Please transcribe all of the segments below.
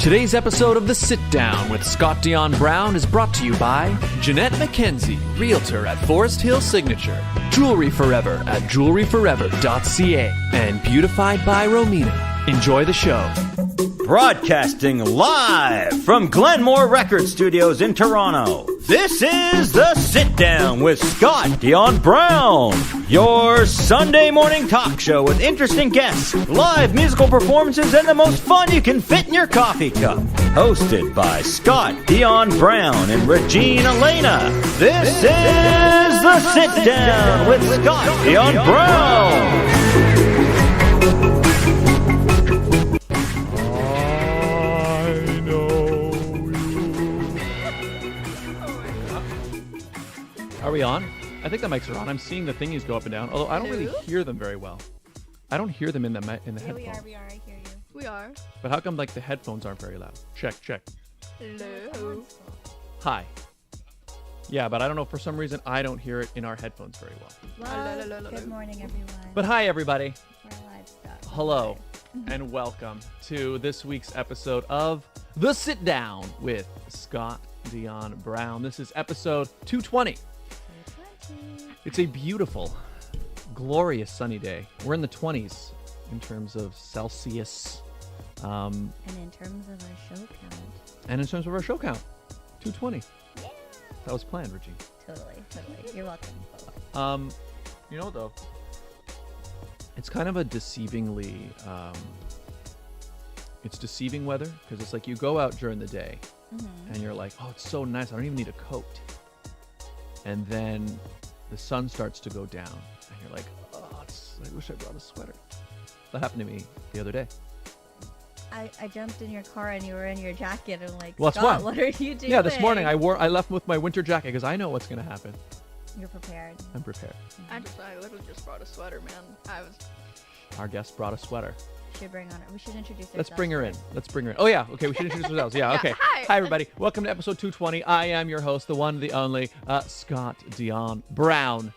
Today's episode of The Sit Down with Scott Dion Brown is brought to you by Jeanette McKenzie, Realtor at Forest Hill Signature, Jewelry Forever at jewelryforever.ca, and Beautified by Romina. Enjoy the show. Broadcasting live from Glenmore Record Studios in Toronto, this is The Sit Down with Scott Dion Brown, your Sunday morning talk show with interesting guests, live musical performances, and the most fun you can fit in your coffee cup. Hosted by Scott Dion Brown and Regine Alaina, this is The Sit Down with Scott Dion Brown. Are we on? I think the mics are on. I'm seeing the thingies go up and down, although I don't really hear them very well. I don't hear them in the headphones. We are. I hear you. We are. But how come like the headphones aren't very loud? Check. Hello. Hi. Yeah, but I don't know, for some reason I don't hear it in our headphones very well. Good morning, everyone. But hi, everybody. We're live stuff. Hello, and welcome to this week's episode of The Sit Down with Scott Dion Brown. This is episode 220. It's a beautiful, glorious sunny day. We're in the 20s in terms of Celsius. And in terms of our show count. 220. Yeah. That was planned, Regine. Totally. You're welcome. You know, though, it's kind of a deceivingly, it's deceiving weather, because it's like you go out during the day and you're like, oh, it's so nice. I don't even need a coat. And then the sun starts to go down, and you're like, oh, I wish I brought a sweater. That happened to me the other day. I jumped in your car and you were in your jacket and like, well, Scott, what are you doing? Yeah, this morning I left with my winter jacket because I know what's going to happen. You're prepared. I'm prepared. I literally just brought a sweater, man. Our guest brought a sweater. We should introduce ourselves. Let's bring her in. Oh, yeah. Okay, we should introduce ourselves. Yeah, okay. Hi, everybody. Welcome to episode 220. I am your host, the one, the only, Scott Dion Brown.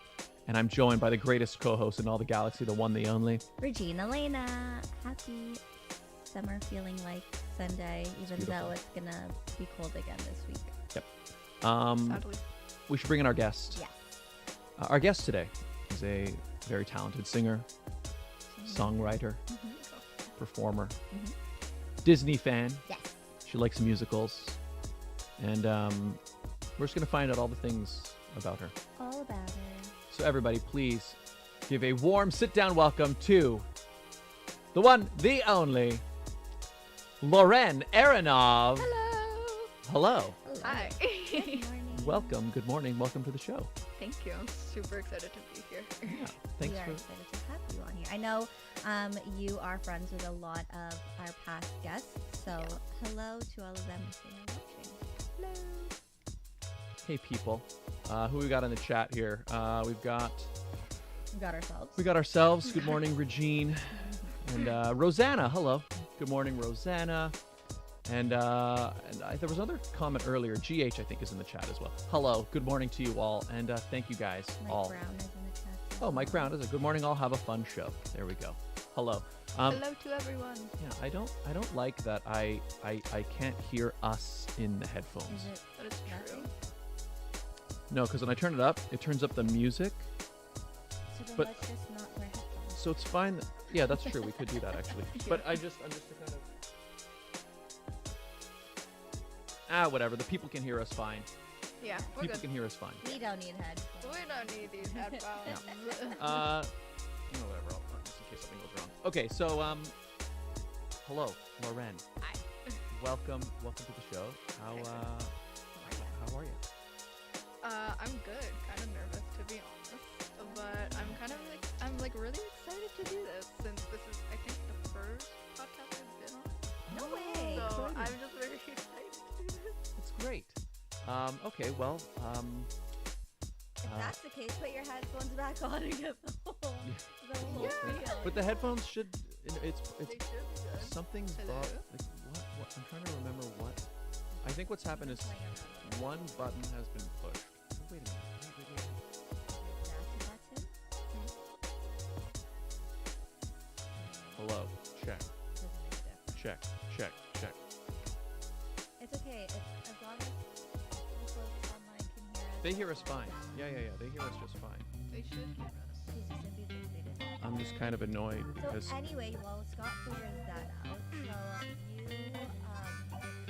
And I'm joined by the greatest co-host in all the galaxy, the one, the only, Regine Alaina. Happy summer feeling like Sunday, even though it's going to be cold again this week. Yep. Sadly. We should bring in our guest. Yes. Our guest today is a very talented singer, songwriter, performer, Disney fan. Yes. She likes musicals. And we're just going to find out all the things about her. All about her. So everybody, please give a warm sit-down welcome to the one, the only, Loren Aronov. Hello. Hi. Good morning. Welcome. Good morning. Welcome to the show. Thank you. I'm super excited to be here. Yeah. Thanks we are for... excited to have you on here. I know you are friends with a lot of our past guests, so hello to all of them if they are watching. Hello. Hey, people. Who we got in the chat here? We got ourselves. Good morning, Regine. And Rosanna. Hello. Good morning, Rosanna. And there was another comment earlier. GH, I think, is in the chat as well. Hello. Good morning to you all. And thank you guys all. Mike Brown is in the chat. Oh, Mike Brown is a good morning. All have a fun show. There we go. Hello. Hello to everyone. Yeah, I don't like that I can't hear us in the headphones. That is true. No, because when I turn it up, it turns up the music. So then But- let's just not wear headphones. So it's fine. Yeah, that's true. We could do that actually. But I'm just to kind of whatever. The people can hear us fine. Yeah, we're People good. can hear us fine. We don't need headphones. We don't need these headphones. Whatever. Just in case something goes wrong. Okay, so hello, Loren. Hi. Welcome to the show. How are you? I'm good. Kind of nervous to be honest, but I'm really excited to do this since this is I think the first podcast I've been on. No way. So exciting. I'm just very excited to do this. That's great. Okay, well, If that's the case, put your headphones back on and get the whole feel. but the headphones should. It's They should be good. something's Hello? what? I'm trying to remember what. I think what's happened is one button has been pushed. Wait a minute. Wait. Hello. Check. Check. They hear us fine. Yeah. They hear us just fine. They should hear us. She's just gonna be fixated. I'm just kind of annoyed because So anyway, while Scott figures that out, so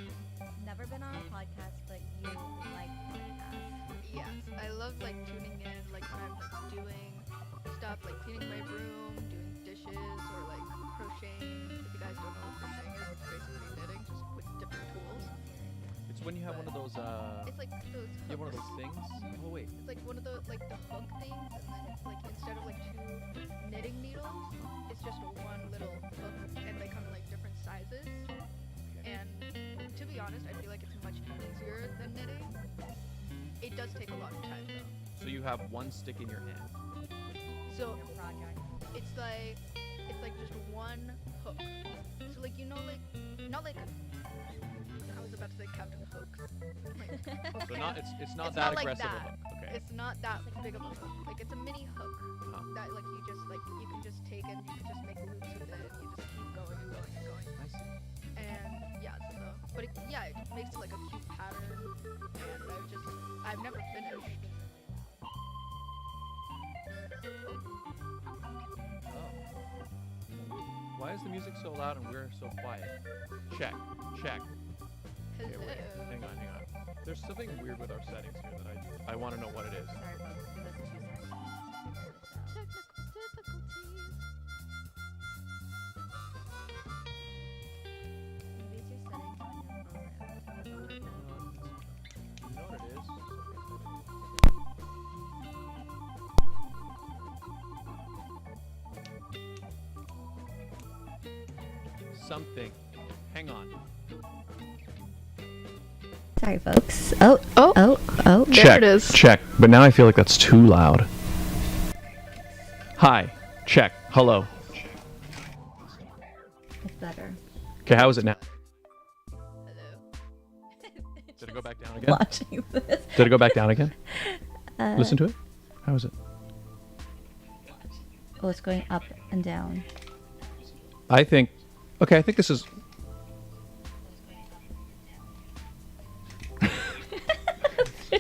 you never been on a podcast, but you like podcasts. Yes, I love like tuning in, like when I'm like doing stuff, like cleaning my room, doing dishes, or like crocheting. If you guys don't know what crocheting is, it's basically knitting, just with different tools. it's when you have one of those. It's like those You have one of hooks. those things. Oh wait. It's like one of the like the hook things, and then like instead of like 2 knitting needles, it's just one little hook, and they come in like different sizes. And to be honest, I feel like it's much easier than knitting. It does take a lot of time though. So you have one stick in your hand. So Your project. it's like just one hook. So like like not like I was about to say Captain Hooks. Like, So okay. not it's not It's that not like aggressive that. of a okay. It's not that big of a hook. Like it's a mini hook Huh. that like you just like you can just take and you can just make loops with it. And you just keep going and going and going. I see. And yeah, so but it makes like a cute pattern. And I've never finished. Oh. Why is the music so loud and we're so quiet? Check. Okay, Hello. wait. Hang on. There's something weird with our settings here that I want to know what it is. Sorry, folks. Give us 2 seconds. Technical difficulties. Maybe it's your settings on your phone. You know what it is? Something. Hang on. Sorry, folks. Oh. There Check. it is. Check. But now I feel like that's too loud. Hi. Check. Hello. It's better. Okay, how is it now? Hello. Did it go back down again? Watching this. Did it go back down again? Uh, Listen to it. How is it? Oh, it's going up and down. I think this is.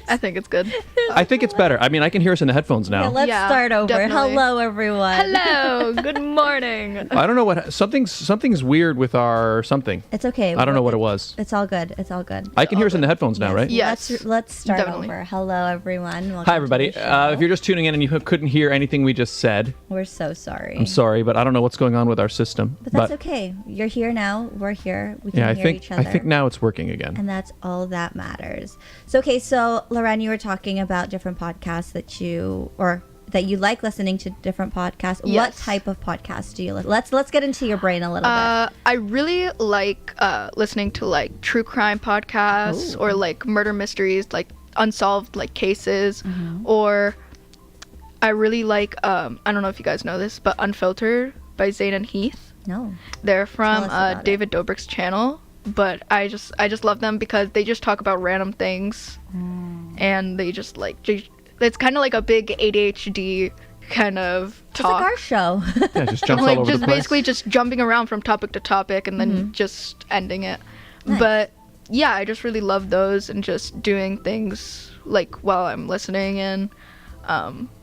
I think it's good. I think it's better. I mean, I can hear us in the headphones now. Okay, let's Yeah, start over. definitely. Hello, everyone. Hello. Good morning. I don't know what something's weird with our something. It's okay. I don't know what it was. It's all good. It's all good. I can hear us in the headphones now, right? Yes. Let's start Definitely. over. Hello, everyone. Welcome Hi, everybody. to the show. If you're just tuning in and you couldn't hear anything we just said, We're so sorry. I'm sorry, but I don't know what's going on with our system. But that's okay. You're here now. We're here. We can yeah, hear each other. I think now it's working again. And that's all that matters. So, okay, so Loren, you were talking about different podcasts that you like listening to different podcasts. What Yes. type of podcasts do you listen? Let's get into your brain a little bit. I really like listening to like true crime podcasts Ooh. or like murder mysteries, like unsolved like cases, Mm-hmm. or I really like I don't know if you guys know this, but Unfiltered by Zane and Heath. No. They're from us about it. David Dobrik's channel, but I just love them because they just talk about random things, and they just like it's kind of like a big ADHD kind of It's like talk. our show. Yeah, just jumps Like all over just the place. basically just jumping around from topic to topic and then just ending it. Nice. But yeah, I just really love those and just doing things like while I'm listening and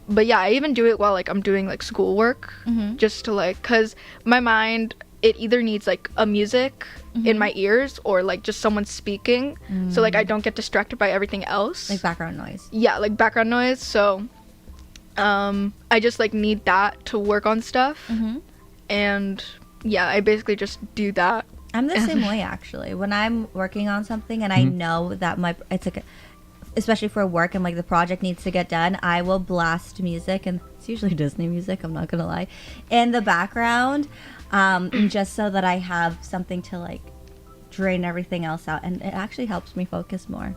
but yeah, I even do it while like I'm doing like schoolwork just to like cuz my mind it either needs like a music in my ears or like just someone speaking so like I don't get distracted by everything else. Like background noise. Yeah, like background noise. So I just like need that to work on stuff. And yeah, I basically just do that. I'm the same way actually. When I'm working on something and I know that it's like especially for work and like the project needs to get done, I will blast music, and it's usually Disney music, I'm not gonna lie, in the background, just so that I have something to like drain everything else out, and it actually helps me focus more.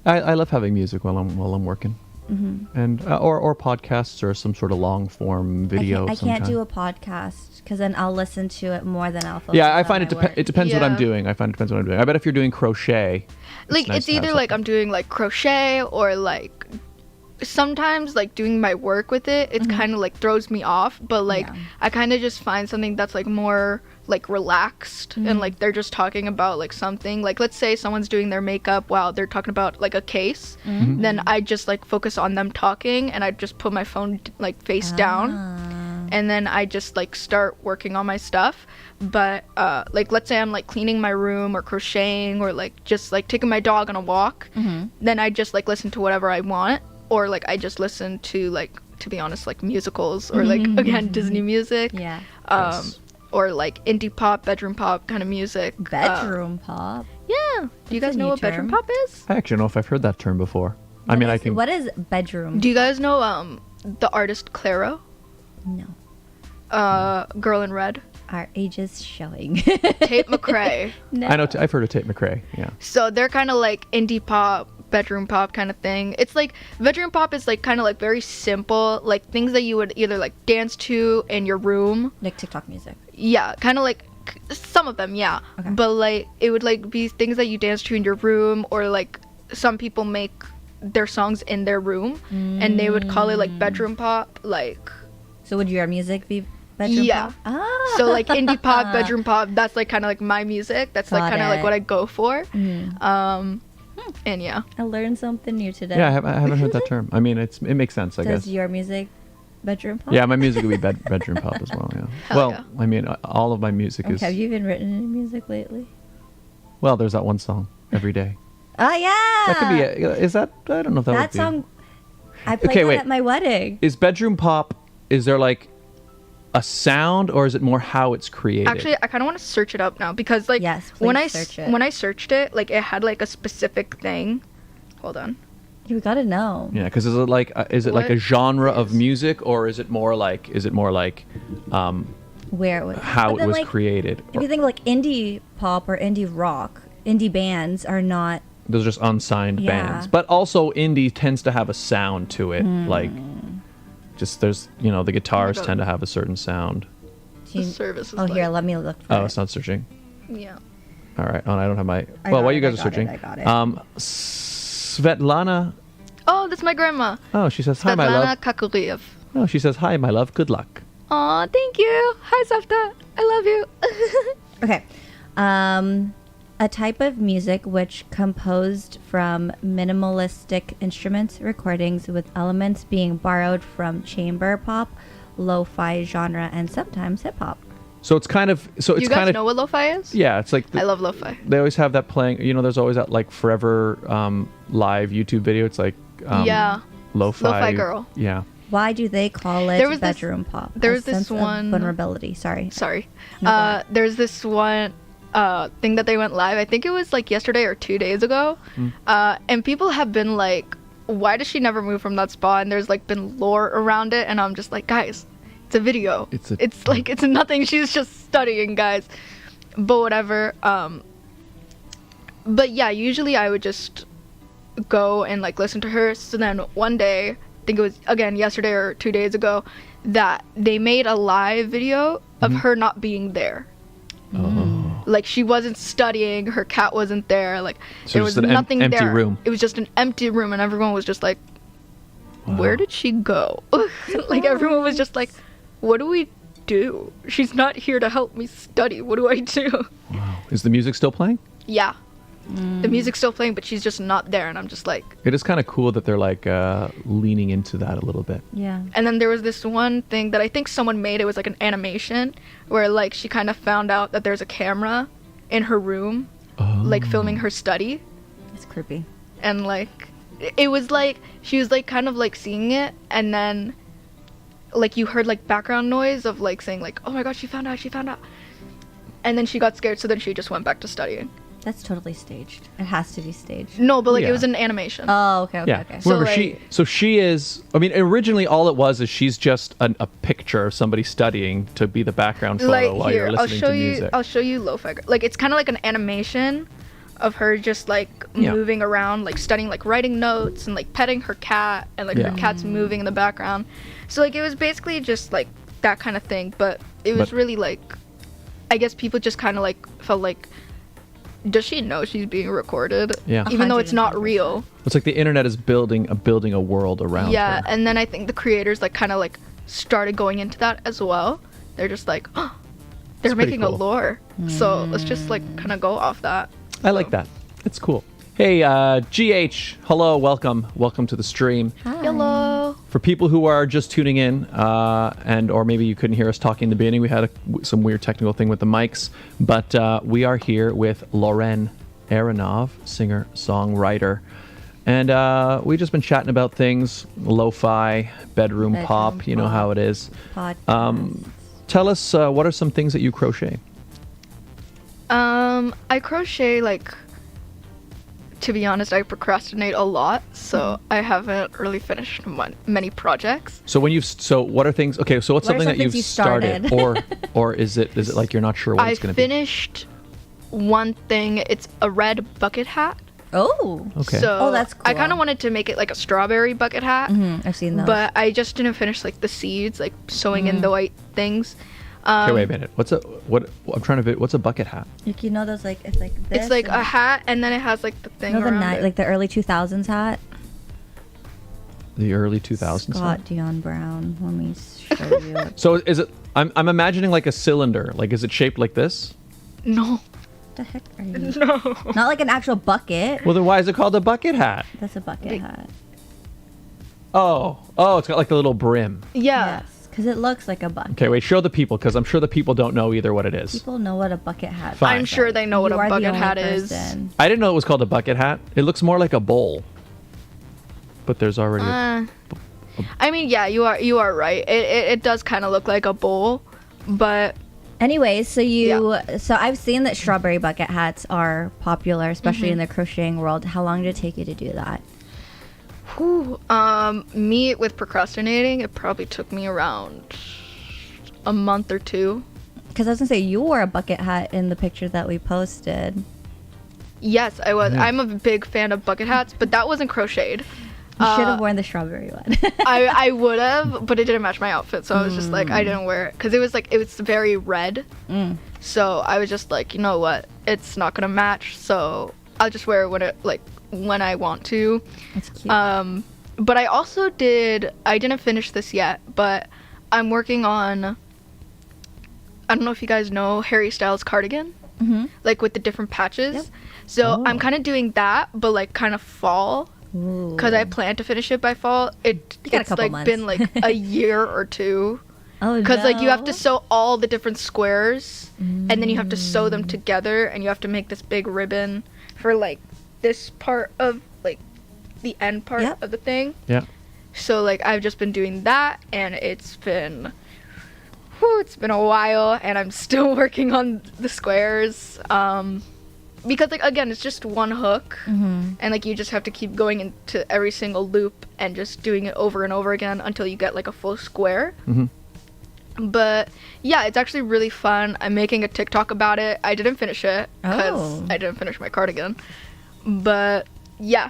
I love having music while I'm working, and or podcasts or some sort of long form video. I can't sometime. do a podcast because then I'll listen to it more than I'll focus. Yeah, I on find my work. it depends what I'm Yeah. doing. I find it depends what I'm doing. I bet if you're doing crochet, Like nice it's to have either like something. I'm doing like crochet or like sometimes like doing my work with it. It's kind of like throws me off, but like Yeah. I kind of just find something that's like more like relaxed and like they're just talking about like something, like let's say someone's doing their makeup while they're talking about like a case, then I just like focus on them talking and I just put my phone like face down and then I just like start working on my stuff. But like let's say I'm like cleaning my room or crocheting or like just like taking my dog on a walk, then I just like listen to whatever I want, or like I just listen to like, to be honest, like musicals or like again Disney music. Yeah. Yes. Or like indie pop, bedroom pop kind of music. Bedroom pop. Yeah. Do you guys a know new what bedroom term. pop is? I actually don't know if I've heard that term before. I mean, I can. What is bedroom? Do you guys know the artist Clairo? No. Girl in Red. Our age is showing. Tate McRae. No. I know. I've heard of Tate McRae. Yeah. So they're kind of like indie pop, bedroom pop kind of thing. It's like bedroom pop is like kind of like very simple, like things that you would either like dance to in your room. Like TikTok music. Yeah, kind of like some of them, yeah. Okay. But like it would like be things that you dance to in your room, or like some people make their songs in their room and they would call it like bedroom pop, like. So would your music be bedroom Yeah. pop? Ah. So like indie pop, bedroom pop, that's like kind of like my music. That's like Got kind of like it. what I go for. And yeah. I learned something new today. Yeah, I haven't heard that term. I mean, it makes sense, I Does guess. your music bedroom pop? Yeah, my music would be bedroom pop as well. Yeah. Hell Well, yeah. I mean, all of my music is. Have you even written any music lately? Well, there's that one song, Every Day. Oh yeah. That could be. Is that? I don't know if that, That would be. song. I played Okay, that wait. at my wedding. Is bedroom pop? Is there like a sound, or is it more how it's created? Actually, I kind of want to search it up now because like Yes, when please I search it. when I searched it, like it had like a specific thing. Hold on. You gotta know. Yeah, because is it like a What genre of is- music, or is it more like Where it was. how But it then, was like, created? If you think like indie pop or indie rock, indie bands are not. Those are just unsigned Yeah. bands, but also indie tends to have a sound to it. Like, just there's the guitars God. tend to have a certain sound. Do you- The service is Oh, here, like- let me look for Oh, it. it's not searching. Yeah. All right. Oh, I don't have my. I Well, got while it, you guys I are got it, searching, I got it. Svetlana. Oh, that's my grandma. Oh, she says hi, my love. Svetlana Kakuliev. Oh, she says hi, my love. Good luck. Aw, thank you. Hi, Safta. I love you. Okay. A type of music which composed from minimalistic instruments recordings with elements being borrowed from chamber pop, lo-fi genre, and sometimes hip hop. So it's kind of. So it's You guys kind of. know what lo-fi is? Yeah, it's like. I love lo-fi. They always have that playing. There's always that like forever live YouTube video. It's like. Yeah. Lo-fi. Lo-fi girl. Yeah. Why do they call it There was this- bedroom pop? there A was this sense of one- vulnerability. Sorry. Sorry. No, go ahead. There's this one thing that they went live. I think it was like yesterday or 2 days ago. And people have been like, why does she never move from that spot? And there's like been lore around it. And I'm just like, guys, it's a video. It's like, it's nothing. She's just studying, guys. But whatever. But yeah, usually I would just go and like listen to her. So then one day, I think it was again yesterday or 2 days ago, that they made a live video of her not being there. Like she wasn't studying, her cat wasn't there, like So there just was an nothing empty there. room. It was just an empty room, and everyone was just like, where did she go? Like everyone was just like, what do we do? She's not here to help me study. What do I do? Wow. Is the music still playing? Yeah. The music's still playing, but she's just not there, and I'm just like. It is kind of cool that they're like leaning into that a little bit. Yeah. And then there was this one thing that I think someone made. It was like an animation where like she kind of found out that there's a camera in her room, like filming her study, It's creepy. and like it was like she was like kind of like seeing it, and then like you heard like background noise of like saying like, oh my god, she found out, and then she got scared, so then she just went back to studying. That's totally staged. It has to be staged. No, but like Yeah. it was an animation. Oh, okay, okay, Yeah. okay. So, Remember, like- she is. I mean, originally all it was is she's just a picture of somebody studying to be the background photo Like while here, you're I'll listening show to you. music. I'll show you lo-fi. Like it's kind of like an animation of her just like Yeah. moving around, like studying, like writing notes and like petting her cat, and like Yeah. her cat's moving in the background. So like it was basically just like that kind of thing, but it was But- really like, I guess people just kind of like felt like, does she know she's being recorded? Yeah. Even though it's not 110%. real. It's like the internet is building a world around Yeah, her. and then I think the creators like kind of like started going into that as well. They're just like, oh, they're pretty making cool. a lore. So let's just like kind of go off that. I like that. It's cool. Hey, GH, hello, welcome to the stream. Hi. Hello. For people who are just tuning in, and or maybe you couldn't hear us talking in the beginning, we had some weird technical thing with the mics, but we are here with Loren Aronov, singer, songwriter, and we just been chatting about things, lo-fi, bedroom pop, you know how it is. Podcast. Tell us, what are some things that you crochet? I crochet, like, to be honest, I procrastinate a lot, so I haven't really finished many projects. So when what are things? Okay, so what's What are something some that you've things you started, or is it like you're not sure what I it's going to be? finished one thing. It's a red bucket hat. Oh. Okay. So Oh, that's I cool. what wanted to make it like a strawberry bucket hat, I've seen those. but I just didn't finish like the seeds, like sewing in the white things. Okay, wait a minute. What's a bucket hat? Like, you know those, like, it's like this. It's like and a hat, and then it has like the thing you know the around it. like the early 2000s hat? The early 2000s. Scott Dion Brown. Let me show you. What So is it? I'm imagining like a cylinder. Like, is it shaped like this? No, the heck are you? no. Not like an actual bucket. Well, then why is it called a bucket hat? That's a bucket hat. Oh, it's got like the little brim. Yeah. Yes, because it looks like a bucket. Okay, wait. Show the people, because I'm sure the people don't know either what it is. People know what a bucket hat Fine. is. I'm sure they know what You a are the bucket only hat is. person. I didn't know it was called a bucket hat. It looks more like a bowl. But there's already. I mean, yeah, you are right. It does kind of look like a bowl, but Anyways, so I've seen that strawberry bucket hats are popular, especially in the crocheting world. How long did it take you to do that? me with procrastinating, it probably took me around a month or two. Because I was gonna say you wore a bucket hat in the picture that we posted. Yes, I was. I'm a big fan of bucket hats, but that wasn't crocheted. You should have worn the strawberry one. I would have, but it didn't match my outfit, so I was just like, I didn't wear it because it was very red. So I was just like, you know what, it's not gonna match, so I'll just wear it when I want to. That's cute. But I also I didn't finish this yet, but I'm working on, I don't know if you guys know Harry Styles cardigan, like with the different patches. Yep. So I'm kind of doing that, but like kind of fall. Because I plan to finish it by fall. got a It's couple like months. been like a year or two. Oh, Because like you have no. to sew all the different squares, and then you have to sew them together, and you have to make this big ribbon for like this part of like the end part Yep. of the thing. Yeah. So like I've just been doing that, and it's been a while, and I'm still working on the squares. Because like again, it's just one hook, and like you just have to keep going into every single loop and just doing it over and over again until you get like a full square. But yeah, it's actually really fun. I'm making a TikTok about it. I didn't finish it because I didn't finish my cardigan. But yeah,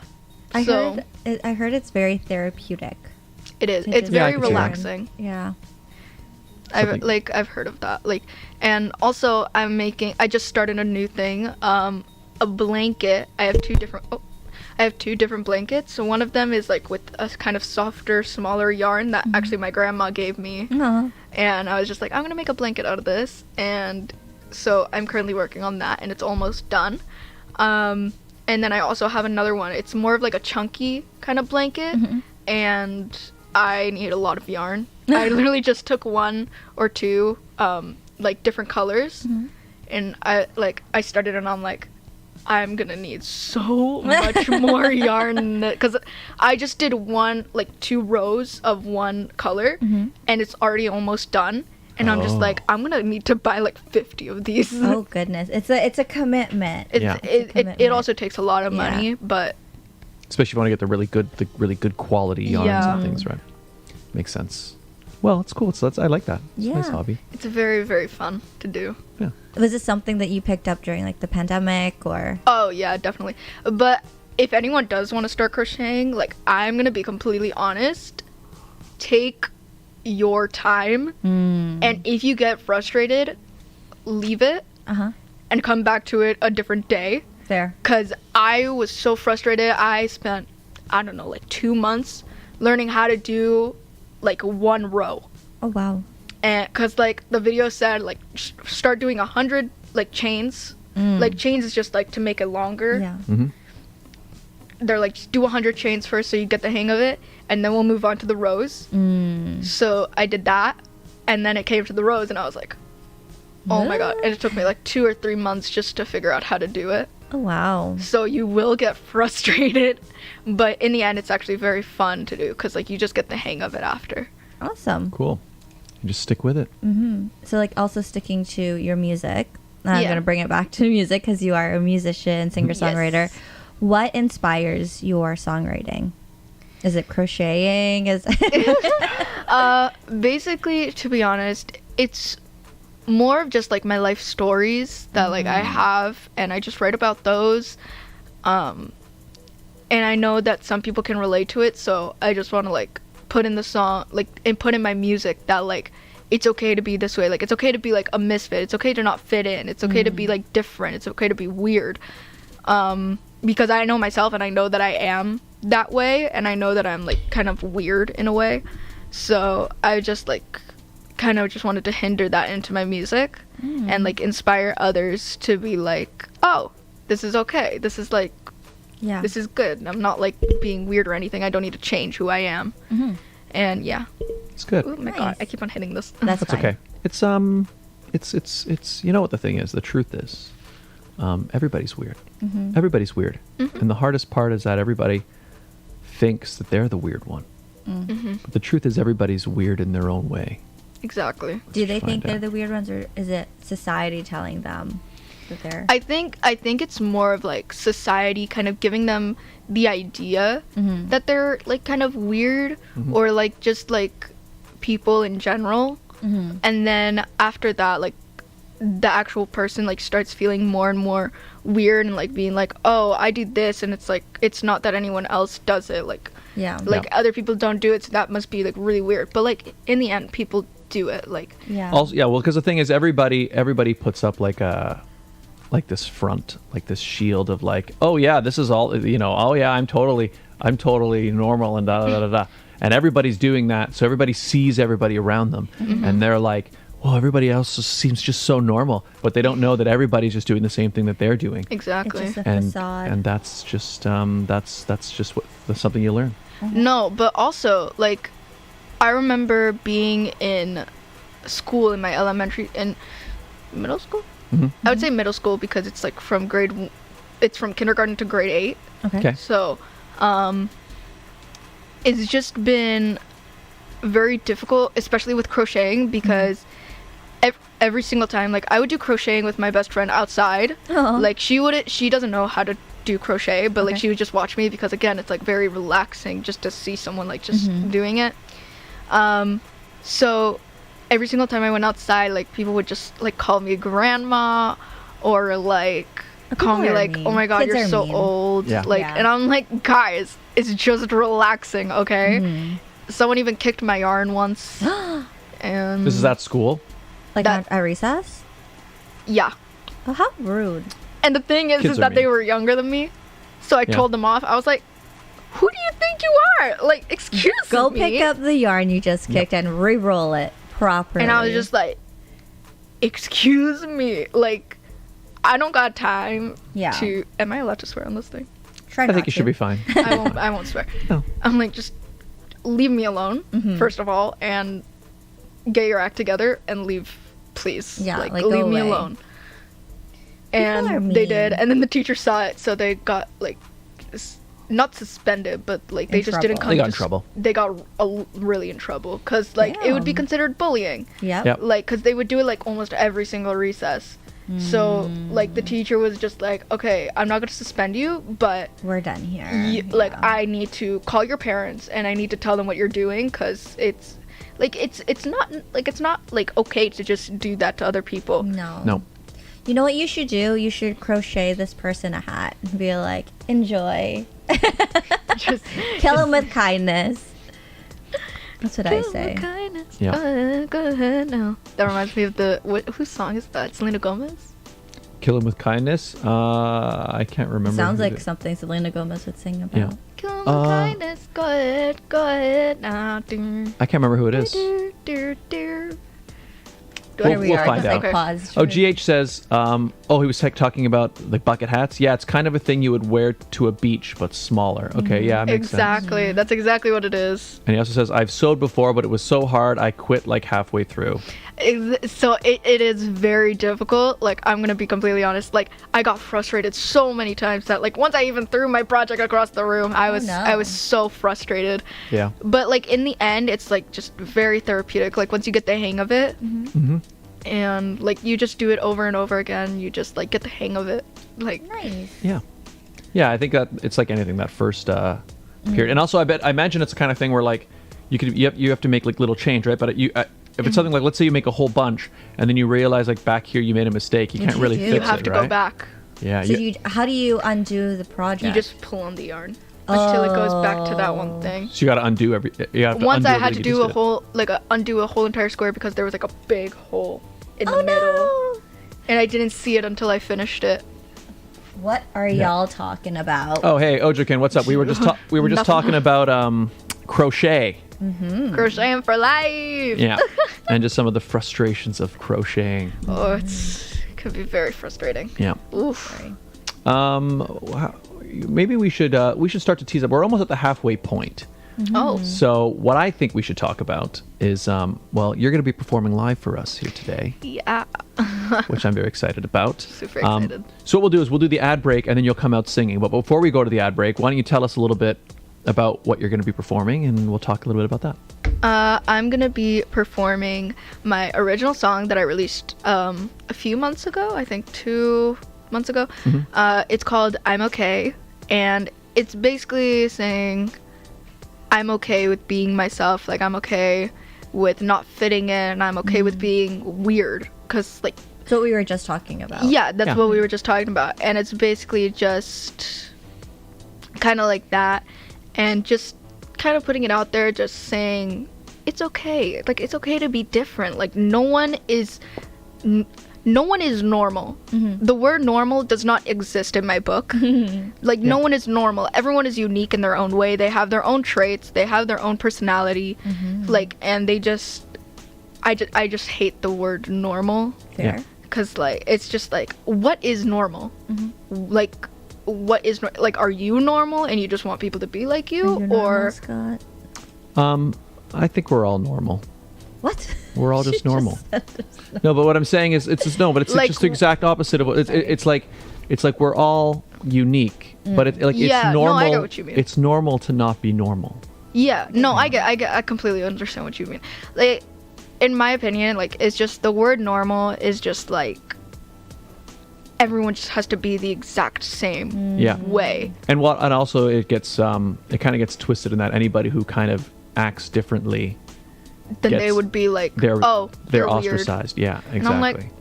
I heard it's very therapeutic. it is. It It's is Yeah, I very can see that. relaxing. Yeah. I've heard of that. Like, and also I just started a new thing. A blanket. I have two different blankets. So one of them is like with a kind of softer, smaller yarn that actually my grandma gave me. Aw. And I was just like, I'm gonna make a blanket out of this. And so I'm currently working on that, and it's almost done. And then I also have another one. It's more of like a chunky kind of blanket, and I need a lot of yarn. I literally just took one or two, like different colors, and I started, and I'm like, I'm gonna need so much more yarn because I just did two rows of one color, and it's already almost done. And I'm just like, I'm gonna need to buy like 50 of these. Oh goodness, it's a commitment. Yeah. It also takes a lot of money, but Especially if you want to get the really good quality yarns Yeah. and things, right? Makes sense. Well, it's cool. I like that. It's a nice Yeah. hobby. it's very, very fun to do. Yeah. Was this something that you picked up during like the pandemic or? Oh yeah, definitely. But if anyone does want to start crocheting, like I'm gonna be completely honest, take your time, and if you get frustrated, leave it and come back to it a different day. Fair. Because I was so frustrated. I spent, I don't know, like 2 months learning how to do like one row. Oh wow. and because like the video said like start doing 100 like chains. Like chains is just like to make it longer. Yeah. Mm-hmm. They're like just do 100 chains first so you get the hang of it, and then we'll move on to the rows. So I did that, and then it came to the rows, and I was like, oh my god. And it took me like 2 or 3 months just to figure out how to do it. Oh, wow. So you will get frustrated, but in the end it's actually very fun to do because like you just get the hang of it after. Awesome. Cool. You just stick with it. So, like, also sticking to your music. I'm Yeah. going to bring it back to music because you are a musician, singer-songwriter. Yes. What inspires your songwriting? Is it crocheting? Is Basically, to be honest, it's more of just like my life stories that like I have, and I just write about those. And I know that some people can relate to it, so I just want to like put in the song, like, and put in my music that like it's okay to be this way, like it's okay to be like a misfit, it's okay to not fit in, it's okay to be like different, it's okay to be weird. Because I know myself, and I know that I am that way, and I know that I'm like kind of weird in a way. So I just like kind of just wanted to hinder that into my music and like inspire others to be like, oh, this is okay, this is like, yeah. this is good, I'm not like being weird or anything, I don't need to change who I am. And yeah. It's good. Oh my Nice. god, I keep on hitting this. That's That's fine. okay. It's you know what the thing is, the truth is, everybody's weird. Everybody's weird. And the hardest part is that everybody thinks that they're the weird one. But the truth is everybody's weird in their own way. Exactly. Do they think find they're out. the weird ones, or is it society telling them that they're... I think it's more of like society kind of giving them the idea that they're like kind of weird or like just like people in general. And then after that, like the actual person like starts feeling more and more weird and like being like, oh, I do this, and it's like it's not that anyone else does it, like Yeah. like other people don't do it, so that must be like really weird, but like in the end people do it, like Yeah. Also, yeah, well, because the thing is, everybody puts up like this front, like this shield of like, oh yeah, this is all, you know, oh yeah, I'm totally normal and da da da da da, and everybody's doing that, so everybody sees everybody around them, and they're like, well, everybody else just seems just so normal, but they don't know that everybody's just doing the same thing that they're doing, exactly. It's just a and facade. and that's just that's something you learn. No, but also like I remember being in school in my middle school. I would say middle school because it's like it's from kindergarten to grade 8. Okay. So it's just been very difficult, especially with crocheting, because every single time, like I would do crocheting with my best friend outside. Aw. Like she doesn't know how to do crochet, but like Okay. she would just watch me because again it's like very relaxing just to see someone like just doing it. So every single time I went outside, like people would just like call me grandma or like call People me are like, mean. oh my god, Kids you're are so mean. old. Yeah. Like, Yeah. and I'm like, guys, it's just relaxing, okay? Someone even kicked my yarn once. And This is at school. Like that- at recess? yeah. Oh, how rude. And the thing is Kids are that they mean. were younger than me. So I Yeah. told them off. I was like, who do you think you are? Like, excuse Go me. pick up the yarn you just kicked and re-roll it properly. And I was just like, excuse me. Like, I don't got time Yeah. to. Am I allowed to swear on this thing? Try I not think you to. should be fine. I won't swear. No. I'm like, just leave me alone, Mm-hmm. first of all, and get your act together and leave, please. Yeah, like like, go leave me away. alone. are And they did, mean. and then the teacher saw it, so they got like, not suspended, but like they In just didn't trouble. come. They got in to trouble. They got really in trouble because like it would be Damn. considered bullying. Yep. Yep. Like, because they would do it like almost every single recess. So like the teacher was just like, okay, I'm not gonna suspend you, but We're done here. like Yeah. I need to call your parents and I need to tell them what you're doing, because it's not like okay to just do that to other people. No. No. You know what you should do? You should crochet this person a hat and be like, enjoy. Just Kill him with kindness. That's what I Kill say. with kindness. Yeah. Go ahead now. That reminds me of whose song is that? Selena Gomez? Kill him with kindness. I can't remember. Sounds who like did- something Selena Gomez would sing about. Yeah. Kill 'em with kindness. Go ahead now. I can't remember who it is. Dear. Here we we'll are. find Just, out. like, paused. Oh, GH says, he was talking about like bucket hats. Yeah, it's kind of a thing you would wear to a beach, but smaller. Okay, yeah, makes sense. Exactly. That's exactly what it is. And he also says, I've sewed before, but it was so hard, I quit like halfway through. So it is very difficult. Like, I'm gonna be completely honest. Like, I got frustrated so many times that like once I even threw my project across the room, I was so frustrated. Yeah. But like in the end, it's like just very therapeutic. Like once you get the hang of it, and like you just do it over and over again, you just like get the hang of it. Like Nice. Yeah. Yeah, I think that it's like anything, that first period. And also, I imagine it's the kind of thing where like you have to make like little change, right? But if it's something like, let's say you make a whole bunch and then you realize like back here you made a mistake, you can't really do. fix You it, you have to right? go back. Yeah. So how do you undo the project? You just pull on the yarn until it goes back to that one thing. So you got to undo Once I had to do a undo a whole entire square because there was like a big hole in the middle, no! and I didn't see it until I finished it. What are y'all talking about? Oh, hey, Ojokin, what's up? We were just talking about crochet. Crocheting for life. Yeah. And just some of the frustrations of crocheting. Oh, it could be very frustrating. Yeah. Oof. Maybe we should start to tease up. We're almost at the halfway point. Oh. So what I think we should talk about is, you're going to be performing live for us here today, Yeah. which I'm very excited about. Super excited. So what we'll do is we'll do the ad break and then you'll come out singing. But before we go to the ad break, why don't you tell us a little bit about what you're going to be performing, and we'll talk a little bit about that. I'm gonna be performing my original song that I released a few months ago. I think 2 months ago. It's called "I'm Okay," and it's basically saying I'm okay with being myself. Like I'm okay with not fitting in. I'm okay with being weird. Cause like. So what we were just talking about. Yeah, that's what we were just talking about, and it's basically just kind of like that. And just kind of putting it out there, just saying it's okay. Like it's okay to be different. Like no one is normal. The word normal does not exist in my book. Like no one is normal. Everyone is unique in their own way. They have their own traits. They have their own personality. Like, and I just hate the word normal. Fair. Cause like it's just like, what is normal? Like. What is like? Are you normal and you just want people to be like you, Normal, Scott? I think we're all normal. What? We're all just normal. No, but what I'm saying is, it's just but it's Like, just the exact opposite of what it's like we're all unique, but it's Yeah, no, normal. I get what you mean. It's normal to not be normal. Yeah, no, I completely understand what you mean. Like, in my opinion, like it's just the word normal is just like everyone just has to be the exact same way. And also it gets it kind of gets twisted in that anybody who kind of acts differently, Then they would be like, they're you're ostracized. Weird. Yeah, exactly. And I'm like,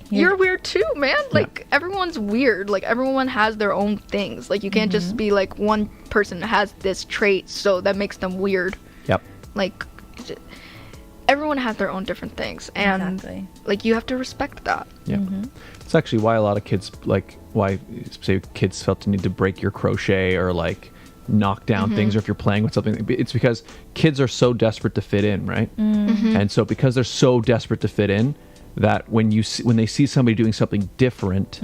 you're weird too, man. Like everyone's weird. Like everyone has their own things. Like you can't just be like one person has this trait, so that makes them weird. Yep. Like everyone has their own different things, and like you have to respect that. Yeah. It's actually why a lot of kids why say kids felt the need to break your crochet or like knock down things, or if you're playing with something, it's because kids are so desperate to fit in, right? And so because they're so desperate to fit in, that when they see somebody doing something different,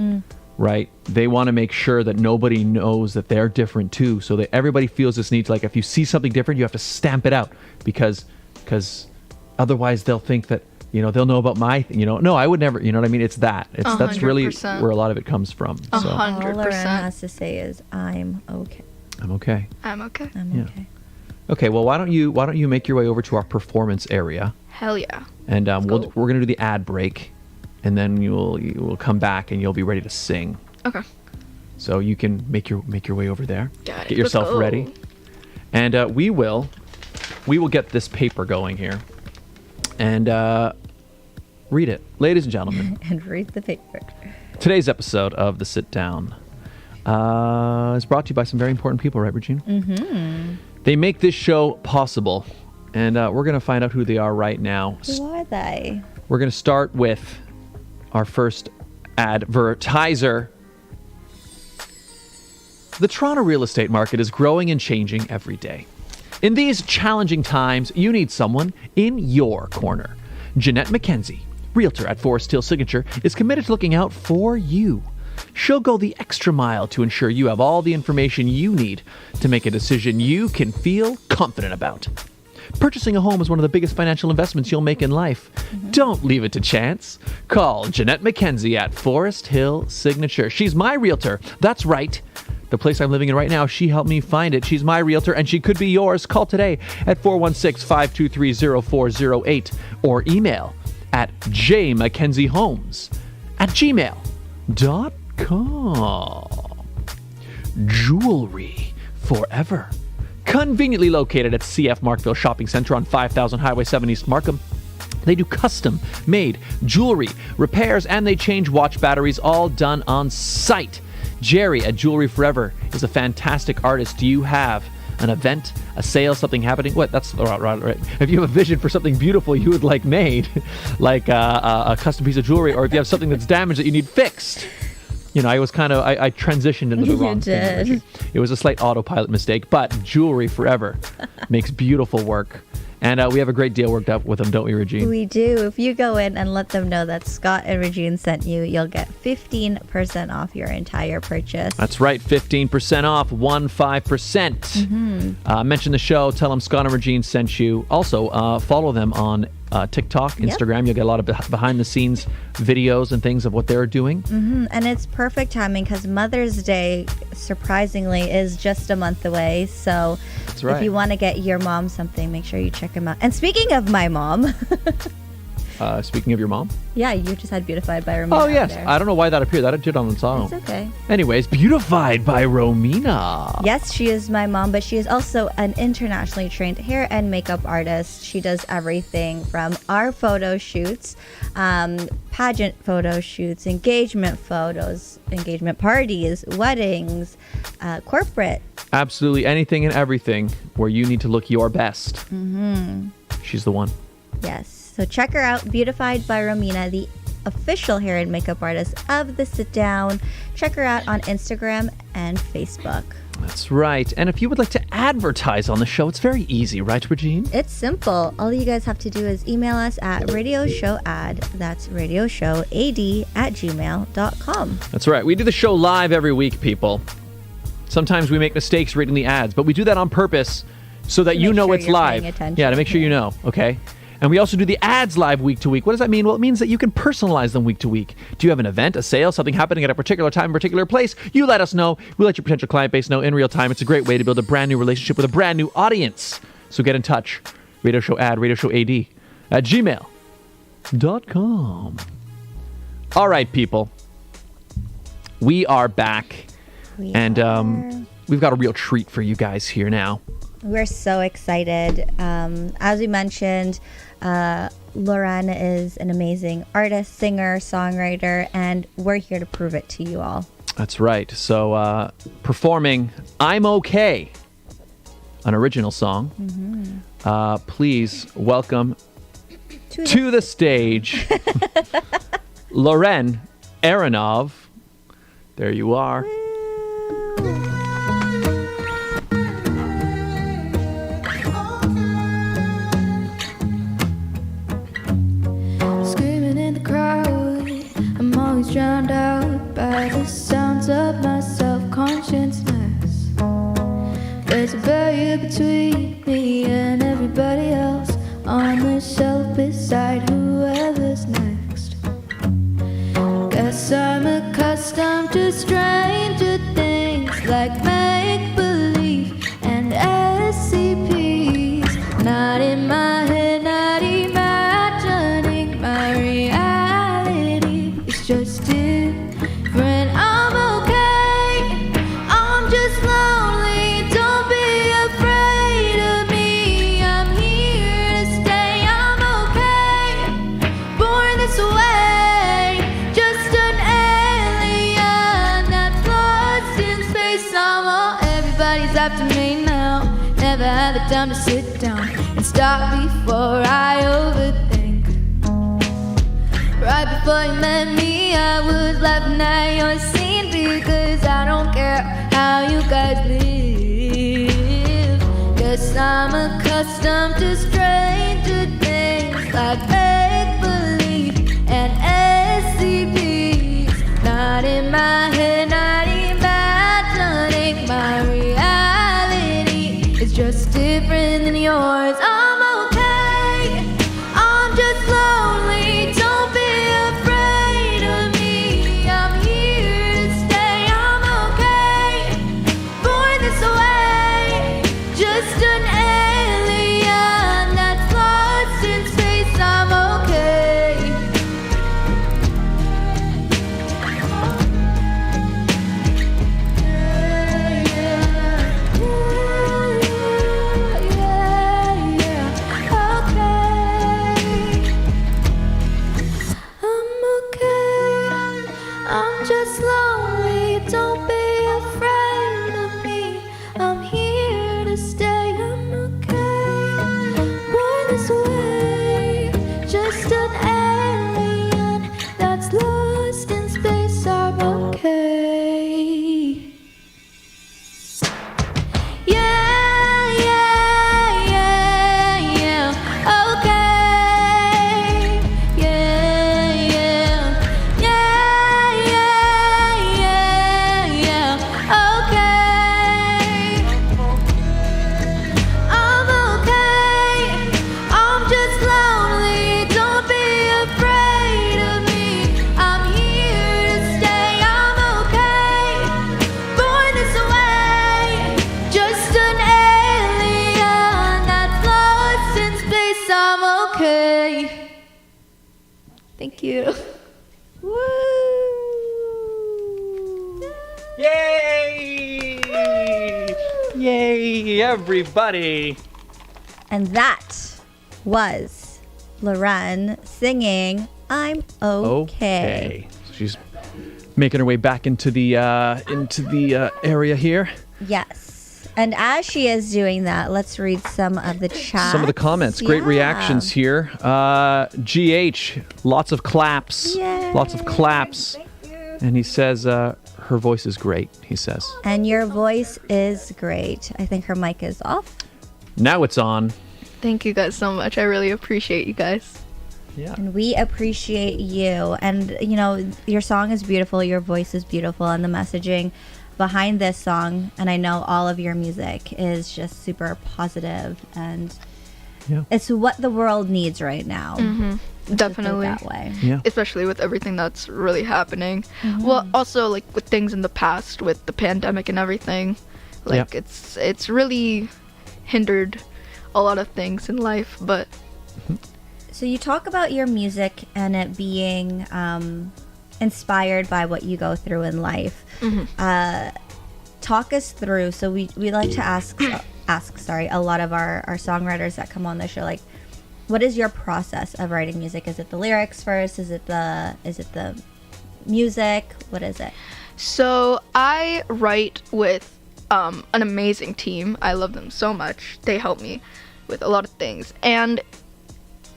right, they want to make sure that nobody knows that they're different too, so that everybody feels this need to, like, if you see something different, you have to stamp it out because otherwise they'll think that, they'll know about my thing, no, I would never, you know what I mean? It's that's 100%. really where a lot of it comes from. So 100%. All Loren has to say is, I'm okay. I'm okay. I'm okay. I'm Yeah. okay. Okay, well, why don't you make your way over to our performance area, Hell yeah. and we're gonna do the ad break, and then you will come back and you'll be ready to sing. Okay. So you can make your way over there. Got it. Get yourself Let's go. ready, and we will get this paper going here, and read it, ladies and gentlemen. And read the paper. Today's episode of The Sit Down is brought to you by some very important people, right, Regine? They make this show possible, and we're going to find out who they are right now. Who are they? We're going to start with our first advertiser. The Toronto real estate market is growing and changing every day. In these challenging times, you need someone in your corner. Jeanette McKenzie, Realtor at Forest Hill Signature is committed to looking out for you. She'll go the extra mile to ensure you have all the information you need to make a decision you can feel confident about. Purchasing a home is one of the biggest financial investments you'll make in life. Don't leave it to chance. Call Jeanette McKenzie at Forest Hill Signature. She's my realtor. That's right. The place I'm living in right now, she helped me find it. She's my realtor, and she could be yours. Call today at 416-523-0408 or email at JMckenziehomes at gmail.com. Jewelry forever. Conveniently located at CF Markville Shopping Center on 5000 Highway 7 East Markham. They do custom-made jewelry, repairs, and they change watch batteries, all done on site. Jerry at Jewelry Forever is a fantastic artist. Do you have an event, a sale, something happening? What? That's right. If you have a vision for something beautiful you would like made, like a custom piece of jewelry, or if you have something that's damaged that you need fixed. You know, I transitioned into the wrong thing. It was a slight autopilot mistake, but Jewelry Forever makes beautiful work. And we have a great deal worked up with them, don't we, Regine? We do. If you go in and let them know that Scott and Regine sent you, you'll get 15% off your entire purchase. That's right, 15% off, 15%. Mention the show, tell them Scott and Regine sent you. Also, follow them on TikTok, Instagram. You'll get a lot of behind-the-scenes videos and things of what they're doing. And it's perfect timing because Mother's Day, surprisingly, is just a month away. So that's right. If you want to get your mom something, make sure you check them out. And speaking of my mom... Speaking of your mom? Yeah, you just had Beautified by Romina. Oh, yes. I don't know why that appeared. That did on its own. It's okay. Anyways, Beautified by Romina. Yes, she is my mom, but she is also an internationally trained hair and makeup artist. She does everything from our photo shoots, pageant photo shoots, engagement photos, engagement parties, weddings, corporate. Absolutely anything and everything where you need to look your best. She's the one. Yes. So check her out, Beautified by Romina, the official hair and makeup artist of The Sit Down. Check her out on Instagram and Facebook. That's right. And if you would like to advertise on the show, it's very easy, right, Regine? It's simple. All you guys have to do is email us at radioshowad, that's radioshowad@gmail.com. That's right. We do the show live every week, people. Sometimes we make mistakes reading the ads, but we do that on purpose so that you know sure it's you're live. paying attention. Yeah, to make sure you know, okay? And we also do the ads live week to week. What does that mean? Well, it means that you can personalize them week to week. Do you have an event, a sale, something happening at a particular time, a particular place? You let us know. We let your potential client base know in real time. It's a great way to build a brand new relationship with a brand new audience. So get in touch. Radio Show Ad, Radio Show AD at gmail.com. All right, people. We are back. And we've got a real treat for you guys here now. We're so excited. As we mentioned, Loren is an amazing artist, singer, songwriter, and we're here to prove it to you all. That's right. So performing I'm Okay, an original song. Please welcome to the stage Loren Aronov. There you are. Drowned out by the sounds of my self-consciousness. There's a barrier between me and everybody else on the shelf beside whoever's next. Guess I'm accustomed to stranger things like make-believe and SCPs. Not in my head, not imagining my reality. Just different. I'm okay. I'm just lonely. Don't be afraid of me. I'm here to stay. I'm okay. Born this way. Just an alien that's lost in space. Everybody's after me now. Never had the time to sit down and stop before I overthink. Right before you met me, I was laughing at your scene because I don't care how you guys live. Guess I'm accustomed to stranger things like make-believe is just different than yours. I'm okay, I'm just lonely. Don't be afraid of me. I'm here to stay. I'm okay, born this way, just an alien that's lost in space. I'm okay. I'm just lonely, don't be afraid of me. I'm here to stay, I'm okay. Born this way, just an alien that's lost in space. I'm okay. Yeah, yeah, yeah, yeah, okay. Yeah, yeah, yeah, yeah, yeah, okay. I'm okay, I'm just lonely, don't be afraid of me. I'm here to stay, I'm okay. Born this way, just an alien that's lost in space. I'm okay. Thank you. Yay! Yay, everybody! And that was Loren singing I'm okay. So she's making her way back into the area here. Yes. And as she is doing that, let's read some of the chat. Some of the comments. Great reactions here. GH, lots of claps. Yay. Lots of claps. And he says her voice is great, he says. And your voice is great. I think her mic is off. Now it's on. Thank you guys so much. I really appreciate you guys. Yeah. And we appreciate you. And, you know, your song is beautiful. Your voice is beautiful. And the messaging behind this song, and I know all of your music, is just super positive. And Yeah. it's what the world needs right now. Definitely. That way. Yeah. Especially with everything that's really happening. Well, also like with things in the past with the pandemic and everything. Like it's really hindered a lot of things in life, but So you talk about your music and it being inspired by what you go through in life. Talk us through. So we like to ask a lot of our songwriters that come on the show, like, what is your process of writing music? Is it the lyrics first? Is it the music? What is it? so I write with an amazing team. I love them so much. They help me with a lot of things. And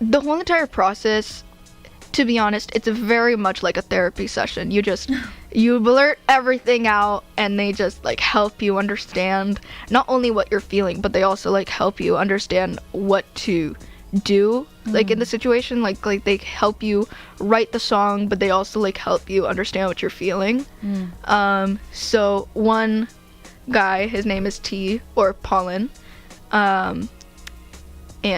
the whole entire process, to be honest, it's very much like a therapy session. You blurt everything out and they just like help you understand not only what you're feeling, but they also like help you understand what to do like in the situation. Like they help you write the song, but they also like help you understand what you're feeling. So one guy, his name is T, or Pollen, and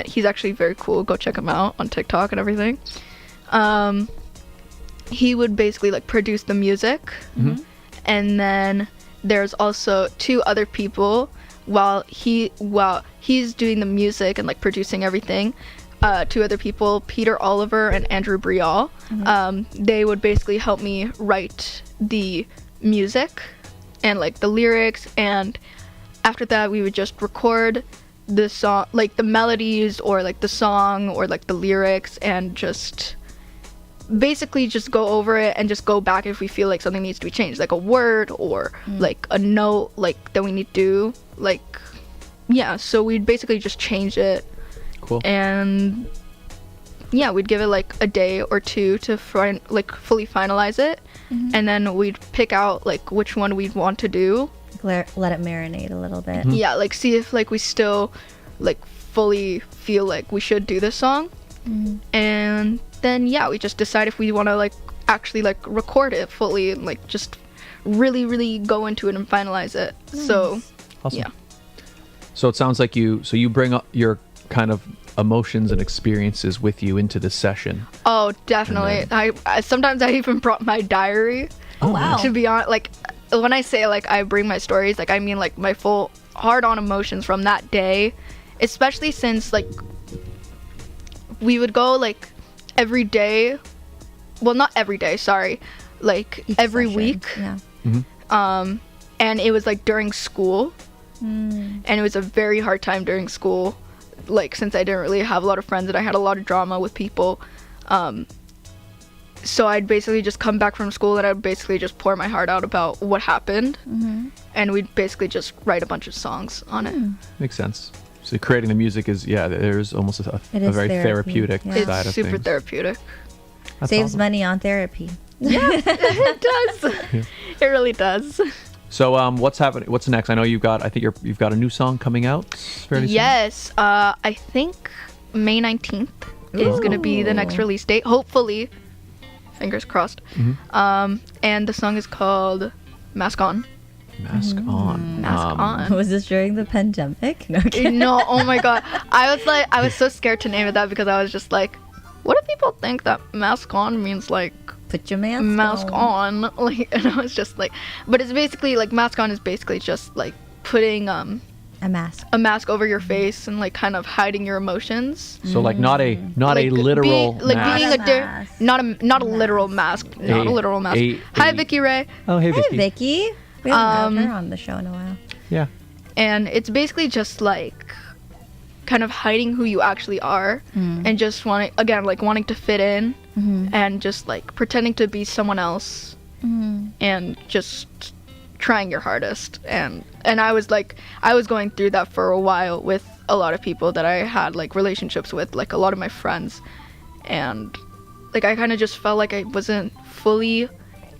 he's actually very cool. Go check him out on TikTok and everything. He would basically like produce the music, and then there's also two other people while he's doing the music and like producing everything. Two other people, Peter Oliver and Andrew Brial. They would basically help me write the music and like the lyrics, and after that we would just record the song, like the melodies or like the song or like the lyrics, and just basically just go over it and just go back if we feel like something needs to be changed, like a word or like a note like that we need to do, like so we'd basically just change it. Cool. And we'd give it like a day or two to like fully finalize it, and then we'd pick out like which one we'd want to do. Let it marinate a little bit. Like see if like we still like fully feel like we should do this song, and then we just decide if we want to like actually like record it fully and like just really go into it and finalize it. So Awesome. So it sounds like you bring up your kind of emotions and experiences with you into the session. Oh, definitely. I sometimes I even brought my diary. Oh, wow. To be honest, like when I say like I bring my stories, like I mean like my full hard-on emotions from that day, especially since like we would go like every day. Well, not every day, sorry. Like Each every session. week. Yeah. And it was like during school. And it was a very hard time during school, like since I didn't really have a lot of friends and I had a lot of drama with people. So I'd basically just come back from school and I'd basically just pour my heart out about what happened. And we'd basically just write a bunch of songs on it. Makes sense. So creating the music is, there's almost a It is very therapy, therapeutic yeah. side It's of super things. therapeutic. That's Saves awesome. money on therapy. It does. It really does. So what's happening? What's next? I know you've got a new song coming out fairly soon. Yes. I think May 19th is going to be the next Ooh. release date. Hopefully. Fingers crossed. And the song is called Mask On. Mask On. Mask On. Was this during the pandemic? No, No, oh my god. I was so scared to name it that because I was just like, what if people think that mask on means like Put your mask on? Like, and I was just like, but it's basically like mask on is basically just like putting A mask. a mask over your face and like kind of hiding your emotions. So like not a Like, literal mask. being Mask. not a literal mask, not a literal mask. Hi, Vicky Ray. Oh, hey, Hey, Vicky. Vicky. We haven't had her on the show in a while. Yeah. And it's basically just like kind of hiding who you actually are and just wanting to fit in and just like pretending to be someone else and just trying your hardest. And I was going through that for a while with a lot of people that I had like relationships with, like a lot of my friends, and like I kind of just felt like I wasn't fully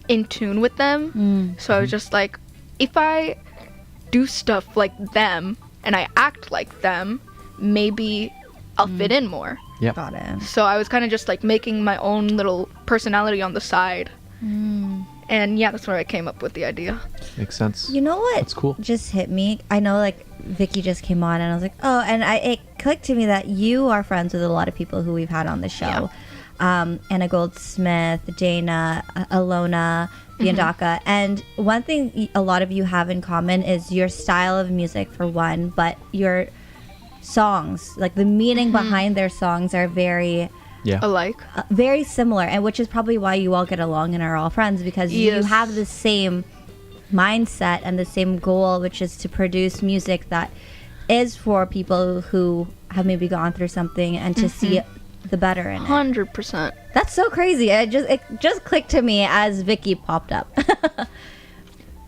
in tune with them. So I was just like, if I do stuff like them and I act like them, maybe I'll fit in more. Yep. Got it. So I was kind of just like making my own little personality on the side. And yeah, that's where I came up with the idea. Makes sense. You know what? That's cool. Just hit me. I know, like Vicky just came on, and I was like, oh, and it clicked to me that you are friends with a lot of people who we've had on the show. Anna Goldsmith, Dana, Alona, Biandaka. And one thing a lot of you have in common is your style of music, for one, but your songs, like the meaning behind their songs, are very Yeah. Alike. very similar, and which is probably why you all get along and are all friends, because you Yes. have the same mindset and the same goal, which is to produce music that is for people who have maybe gone through something and to see the better in it. 100%. That's so crazy. It just clicked to me as Vicky popped up.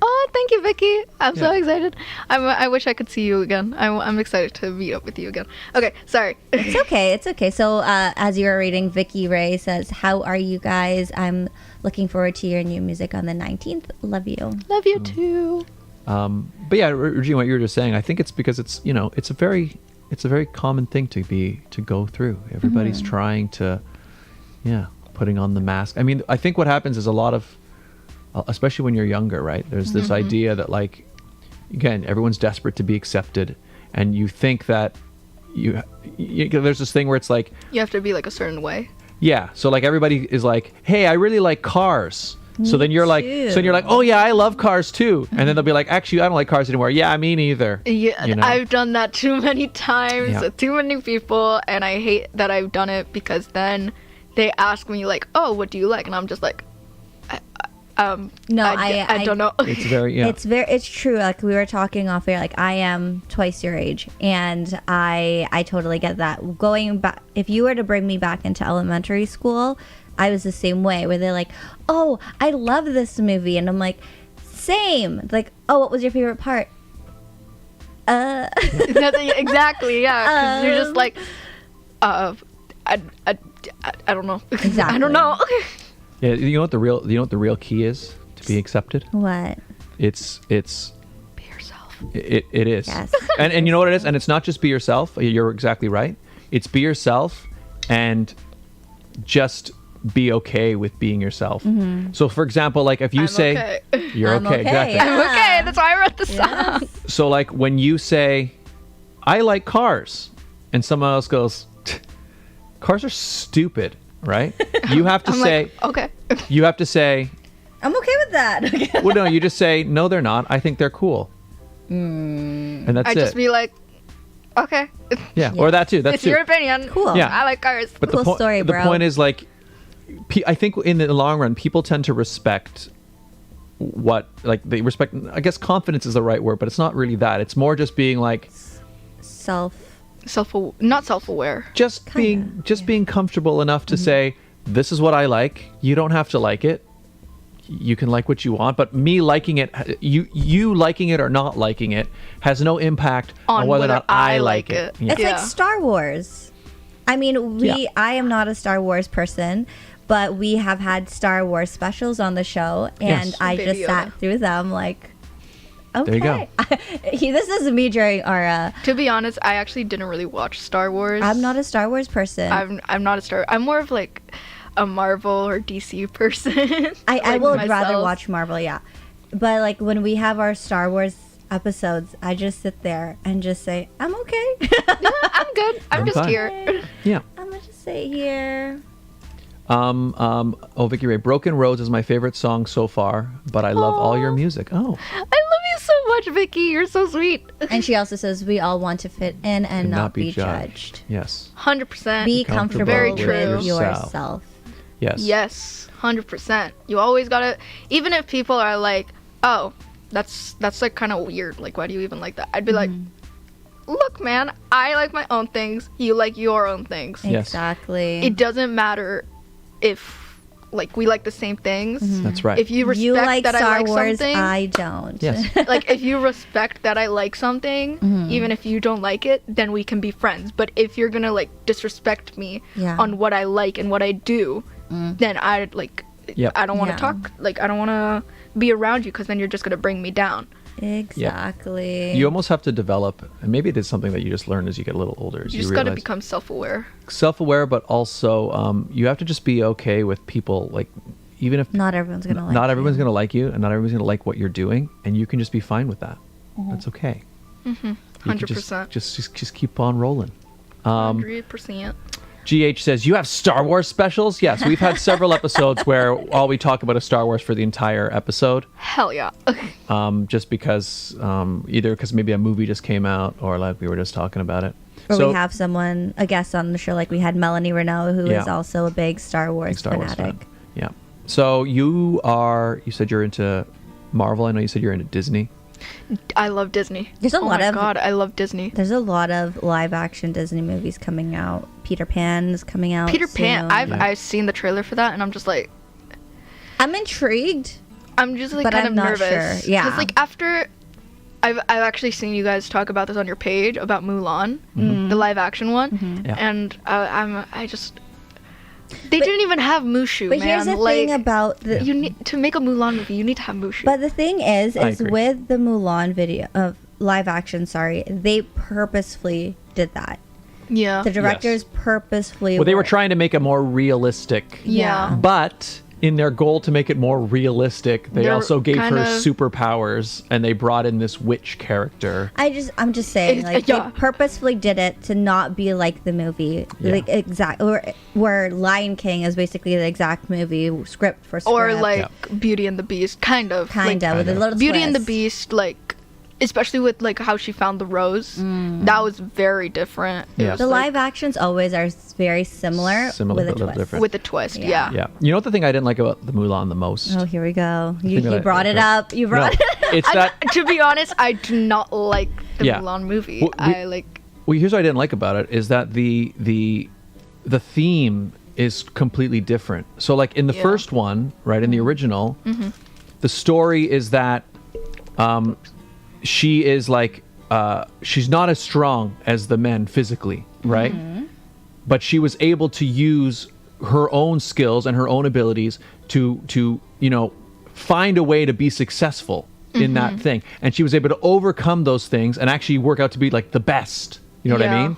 Oh, thank you, Vicky. I'm so Yeah. excited. I wish I could see you again. I'm excited to meet up with you again. Okay, sorry. It's okay. It's okay. So, as you were reading, Vicky Ray says, "How are you guys? I'm looking forward to your new music on the 19th. Love you." Love you too. But yeah, Regine, what you were just saying, I think it's because it's a very common thing to go through. Everybody's trying to, putting on the mask. I mean, I think what happens is a lot of, especially when you're younger, right? There's this idea that, like, again, everyone's desperate to be accepted, and you think that there's this thing where it's like, You have to be like a certain way. yeah, so like everybody is like, hey, I really like cars. So then you're like, too. oh yeah, I love cars too. And then they'll be like, actually, I don't like cars anymore. Yeah, me neither. Yeah, You know? I've done that too many times Yeah. with too many people, and I hate that I've done it because then they ask me like, "Oh, what do you like?" And I'm just like, No, I don't know. It's very, It's true. Like we were talking off air, like I am twice your age, and I totally get that. Going back, if you were to bring me back into elementary school, I was the same way, where they're like, "Oh, I love this movie," and I'm like, "Same." Like, "Oh, what was your favorite part?" Exactly, yeah. 'Cause you're just like, I don't know. Exactly. I don't know. yeah. You know what the real key is to be accepted? What? It's Be yourself. it is. Yes. And you know what it is? And it's not just be yourself. You're exactly right. It's be yourself and just be okay with being yourself. So for example, like if you I'm say okay. you're I'm okay, okay, exactly. yeah. I'm okay. That's why I wrote the song. Yes. So like when you say I like cars, and someone else goes, cars are stupid, right? You have to I'm say, like, okay. you have to say, I'm okay with that. well, no, you just say, no, they're not. I think they're cool. And that's I it. just be like, okay. Yeah, or that too. That's It's your too. opinion. Cool. Yeah. I like cars. But Cool story, the bro. point is, like, I think in the long run, people tend to respect what, like, they respect. I guess confidence is the right word, but it's not really that. It's more just being like, Not self-aware. just being comfortable enough to say, this is what I like. You don't have to like it. You can like what you want, but me liking it, you liking it or not liking it, has no impact on whether or not I like it. Yeah. It's like Star Wars. I mean, I am not a Star Wars person, but we have had Star Wars specials on the show, and Yes. I Baby just Yoda. sat through them like, okay. There you go. This is me during our. To be honest, I actually didn't really watch Star Wars. I'm not a Star Wars person. I'm not a Star. I'm more of like a Marvel or DC person. I Like would myself. rather watch Marvel, yeah. But like when we have our Star Wars episodes, I just sit there and just say, I'm okay. I'm good. I'm just fine. here. Yeah. I'm gonna just sit here. Vicky Ray, Broken Roads is my favorite song so far, but I love all your music. Oh, I love you so much, Vicky. You're so sweet. And she also says we all want to fit in and not be judged. Yes. 100%. Be comfortable Very with true. yourself. Yes. Yes, 100%. You always gotta, even if people are like, oh, that's like kind of weird. Like, why do you even like that? I'd be like, look, man, I like my own things. You like your own things. Yes. Exactly. It doesn't matter if, like, we like the same things. That's right. If you respect you like that Star I like Wars, something, I don't. Yes. like, if you respect that I like something, even if you don't like it, then we can be friends. But if you're gonna, like, disrespect me Yeah. on what I like and what I do, then I, like, Yep. I don't want to Yeah. talk, like, I don't want to be around you because then you're just gonna bring me down. Exactly. You almost have to develop, and maybe it is something that you just learn as you get a little older. As You you just gotta realize become self-aware. self-aware, but also you have to just be okay with people. Like, even if Not everyone's gonna like not you. everyone's gonna like you, and not everyone's gonna like what you're doing, and you can just be fine with that. That's okay. You can 100%. Just keep on rolling. 100%. GH says, you have Star Wars specials? Yes, we've had several episodes where all we talk about is Star Wars for the entire episode. Hell yeah. Just because, either because maybe a movie just came out, or like we were just talking about it. Or So- we have someone, a guest on the show, like we had Melanie Renault, who is Yeah. also a big Star Wars Star Wars fanatic. fan. Yeah. So you said you're into Marvel. I know you said you're into Disney. I love Disney. There's a lot Oh my of- god, I love Disney. There's a lot of live action Disney movies coming out. Peter Pan is coming out. Peter Pan, soon. I've seen the trailer for that and I'm just like, I'm intrigued. I'm just like But kind I'm of not nervous. sure. Yeah. Because like after I've actually seen you guys talk about this on your page about Mulan, the live action one, Yeah. and I just they didn't even have Mushu, But man. here's the like, thing about the. you need to make a Mulan movie. You need to have Mushu. But the thing is I agree. with the Mulan video of live action, sorry, they purposefully did that. yeah, The directors purposefully. Well, they were trying to make it more realistic. yeah. But in their goal to make it more realistic, they They're also gave her kinda- superpowers, and they brought in this witch character. I'm just saying, It's- like yeah. they purposefully did it to not be like the movie, Yeah. like exact. Where Lion King is basically the exact movie script for script. Or like Beauty and the Beast, kind of. kind Like, of with a little Beauty and the twist. Beast, like, especially with like how she found the rose, that was very different. It Yeah. was, The like, live actions always are very similar, Similar, with a but a little twist. different. with a twist. Yeah. Yeah. Yeah. You know what the thing I didn't like about the Mulan the most? Oh, here we go. thing You that brought it up. You No, brought it. it's that. To be honest, I do not like the Yeah. Mulan movie. Well, I like. Well, here's what I didn't like about it is that the theme is completely different. So, like in the Yeah. first one, right, in the original, the story is that she is like she's not as strong as the men physically, right? But she was able to use her own skills and her own abilities to find a way to be successful in that thing, and she was able to overcome those things and actually work out to be like the best. You know what I Yeah. mean?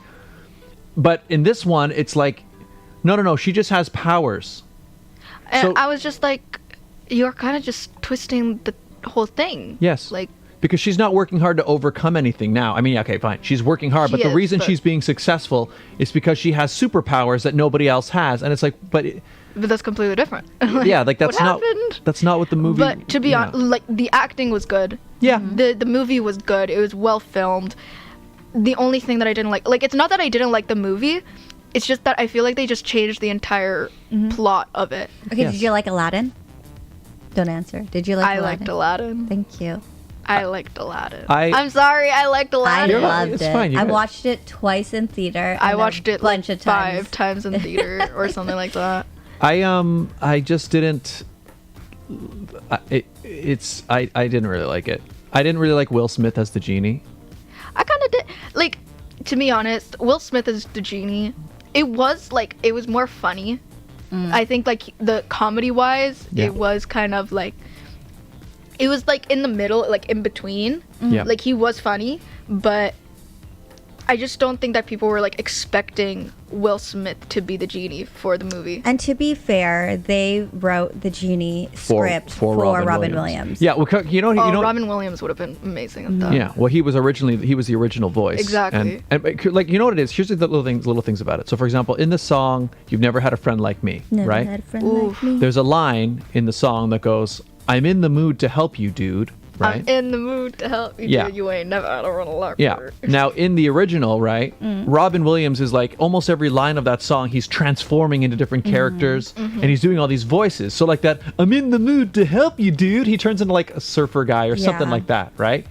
But in this one, it's like, no, she just has powers. And So- I was just like, you're kind of just twisting the whole thing. Yes. Like, Because she's not working hard to overcome anything now. I mean, okay, fine. She's working hard, but She the is, reason but- she's being successful is because she has superpowers that nobody else has. And it's like, but that's completely different. yeah, like that's what not happened? that's not what the movie. But to be honest, like the acting was good. yeah, The movie was good. It was well filmed. The only thing that I didn't like it's not that I didn't like the movie. It's just that I feel like they just changed the entire plot of it. Okay, Yes. did you like Aladdin? Don't answer. Did you like I Aladdin? liked Aladdin. Thank you. I liked Aladdin. I- I'm sorry, I liked I Aladdin. You're not- loved it's it. fine, you I got it. watched it twice in theater. I and watched a it bunch like of times. 5 times in theater or something like that. I just didn't. I didn't really like it. I didn't really like Will Smith as the genie. I kind of did. Like, to be honest, Will Smith as the genie, it was more funny. I think, like, the comedy-wise, Yeah. it was kind of, like, it was, like, in the middle, like, in between. Yeah. Like, he was funny, but I just don't think that people were, like, expecting Will Smith to be the genie for the movie. And to be fair, they wrote the genie script for Robin Williams. Yeah, well, you know, Robin Williams would have been amazing at that. Yeah, well, he was the original voice. Exactly. And like, you know what it is? Here's the little things about it. So, for example, in the song, "You've Never Had a Friend Like Me," Never right? had a friend Oof. like me. There's a line in the song that goes, "I'm in the mood to help you, dude." Right? I'm in the mood to help you. Yeah. Dude. You ain't never had a run a lot. Yeah. Now, in the original, right, Robin Williams is like almost every line of that song, he's transforming into different characters and he's doing all these voices. So, like that, "I'm in the mood to help you, dude," he turns into like a surfer guy or something Yeah. like that, right?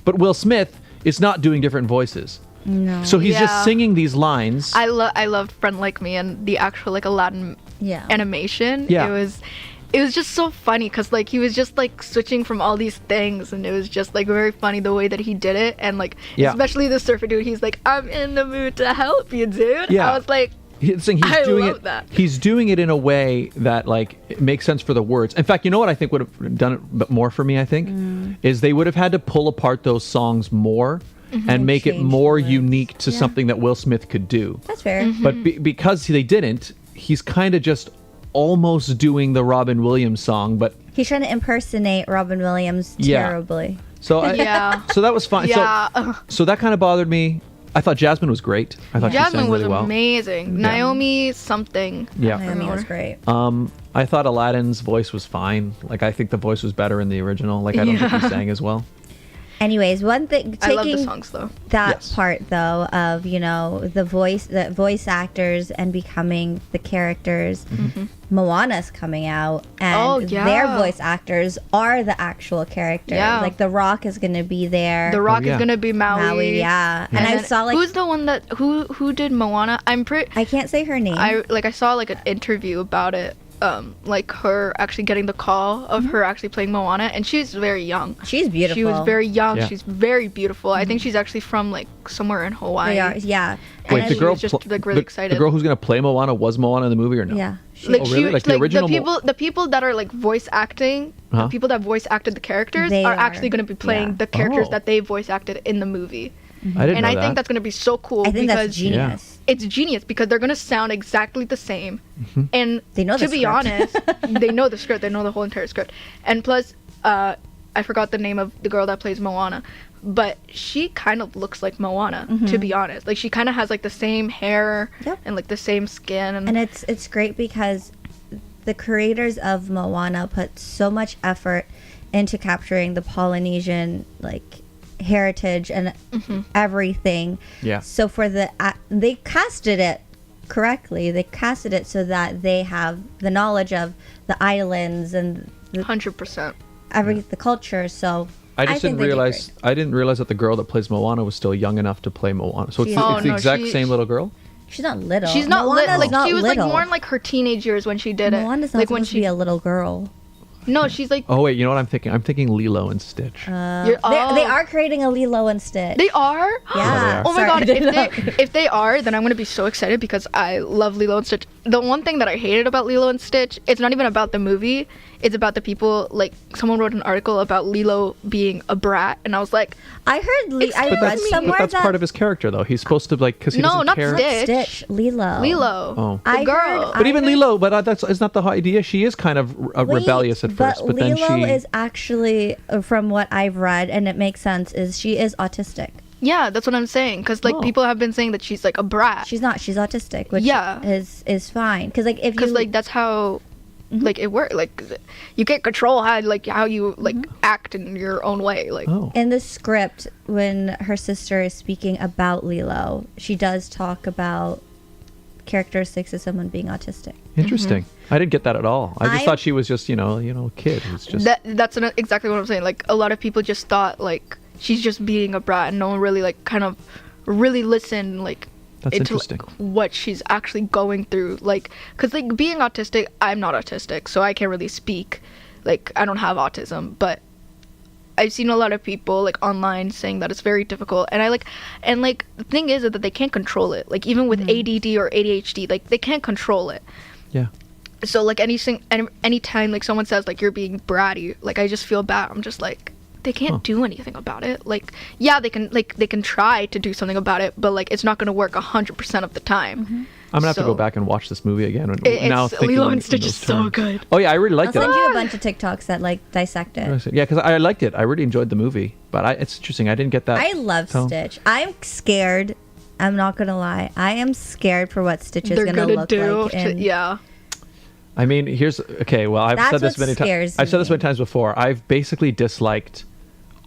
But Will Smith is not doing different voices. No. So he's Yeah. just singing these lines. I loved Friend Like Me and the actual like Aladdin Yeah. animation. Yeah. It was just so funny because like he was just like switching from all these things and it was just like very funny the way that he did it and like Yeah. especially the surfer dude. He's like, "I'm in the mood to help you, dude." Yeah. I was like, He's I doing love it. that. He's doing it in a way that like it makes sense for the words. In fact, you know what I think would have done it but more for me. I think is they would have had to pull apart those songs more and make it Change more the words. unique to Yeah. something that Will Smith could do. That's fair. But because they didn't, he's kind of just almost doing the Robin Williams song. But He's trying to impersonate Robin Williams Yeah. terribly. so yeah. so that was fine. Yeah. So that kind of bothered me. I thought Jasmine was great. I thought she Jasmine sang was really well. amazing. Naomi something. Yeah. Naomi was great. I thought Aladdin's voice was fine. Like I think the voice was better in the original. Like I don't think he sang as well. Anyways, one thing I love the taking songs though. that Yes. part though of the voice actors and becoming the characters. Moana's coming out and Oh, yeah. their voice actors are the actual characters. Yeah. Like The Rock is gonna be there. The Rock yeah. is gonna be Maui. Yeah. And I then saw like who's the one that who did Moana? I'm pretty. I can't say her name. I saw like an interview about it, like her actually getting the call of her actually playing Moana, and she's very young. She's beautiful. She was very young. Yeah. She's very beautiful. I think she's actually from like somewhere in Hawaii. They are, yeah. Wait, And the she girl was just, like, really the excited. girl who's gonna play Moana was Moana in the movie or no? Yeah. Like Oh, she, really? Like the original the people that are like voice acting, Uh-huh. the people that voice acted the characters They are are, actually going to be playing yeah. the characters Oh. that they voice acted in the movie. I didn't And know I that. think that's going to be so cool I think because that's genius. it's genius because they're going to sound exactly the same. Mm-hmm. And They know to the be script. honest, they know the script. They know the whole entire script. And plus, I forgot the name of the girl that plays Moana, but she kind of looks like Moana, to be honest. Like she kind of has like the same hair Yep. and like the same skin. And it's great because the creators of Moana put so much effort into capturing the Polynesian like heritage and everything. Yeah. So for they casted it correctly. They casted it so that they have the knowledge of the islands and 100%. the culture. So I just think didn't they did realize. great. I didn't realize that the girl that plays Moana was still young enough to play Moana. So it's, She the, is. it's the Oh, no, exact she- same little girl. She's not little. She's not Moana's like not she was little. like more in like her teenage years when she did it. Moana's not like when supposed to be a little girl. No, she's like Oh wait, you know what I'm thinking? I'm thinking Lilo and Stitch. you're- They oh. are creating a Lilo and Stitch. They are? Yeah. Oh my Sorry, I god, didn't know. if they are, then I'm gonna be so excited because I love Lilo and Stitch. The one thing that I hated about Lilo and Stitch, it's not even about the movie. It's about the people. Like someone wrote an article about Lilo being a brat, and I was like, I heard. It's I But read that's- somewhere But that's that part of his character, though. He's supposed to like because he No, doesn't not care. Stitch. Stitch, Lilo. Lilo, Oh. the I girl. heard- But even I heard- Lilo, but that's is not the whole idea. She is kind of Wait, rebellious at they first, but then Lilo she is actually, from what I've read, and it makes sense, is she is autistic. Yeah, that's what I'm saying. Because like Oh. people have been saying that she's like a brat. She's not. She's autistic, which Yeah. is fine. Because like if Because you like that's how like it works. Like you can't control how you like act in your own way. Like oh in the script, when her sister is speaking about Lilo, she does talk about characteristics of someone being autistic. interesting. I didn't get that at all. I just I- thought she was just a kid who's just that's exactly what I'm saying. Like a lot of people just thought like she's just being a brat, and no one really like kind of really listened like That's into interesting. like, what she's actually going through. Like, cause like being autistic, I'm not autistic, so I can't really speak. Like I don't have autism, but I've seen a lot of people like online saying that it's very difficult, and the thing is that they can't control it. Like even with ADD or ADHD, like they can't control it. yeah. So like anytime like someone says like you're being bratty, like I just feel bad. I'm just like they can't do anything about it. Like yeah, they can try to do something about it, but like it's not gonna work 100% of the time. I'm gonna have to So- go back and watch this movie again. It's thinking Lilo and in Stitch those is so terms. good. Oh yeah, I really I'll liked it. send you a bunch of TikToks that like dissect it. Yeah, because I liked it. I really enjoyed the movie, but it's interesting. I didn't get that. I love tone. Stitch. I'm scared. I'm not gonna lie. I am scared for what Stitch is They're gonna gonna look do like. in- yeah. I mean, well, I've That's said this what many times. scares I've said this me. many times before. I've basically disliked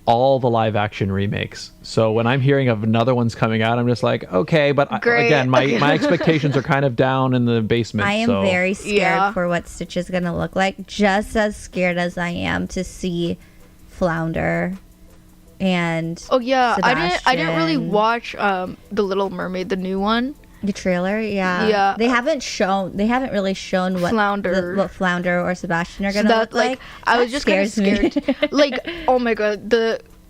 all the live action remakes. So when I'm hearing of another one's coming out, I'm just like, okay, but Great. again, my expectations are kind of down in the basement. I am so. very scared Yeah. for what Stitch is gonna look like. Just as scared as I am to see Flounder and Oh yeah, I didn't really Sebastian. watch The Little Mermaid, the new one. the trailer. Yeah, Yeah. They haven't really shown what Flounder. what Flounder or Sebastian are So gonna that look like. I was That just kind of scares me. scared. Like oh my god,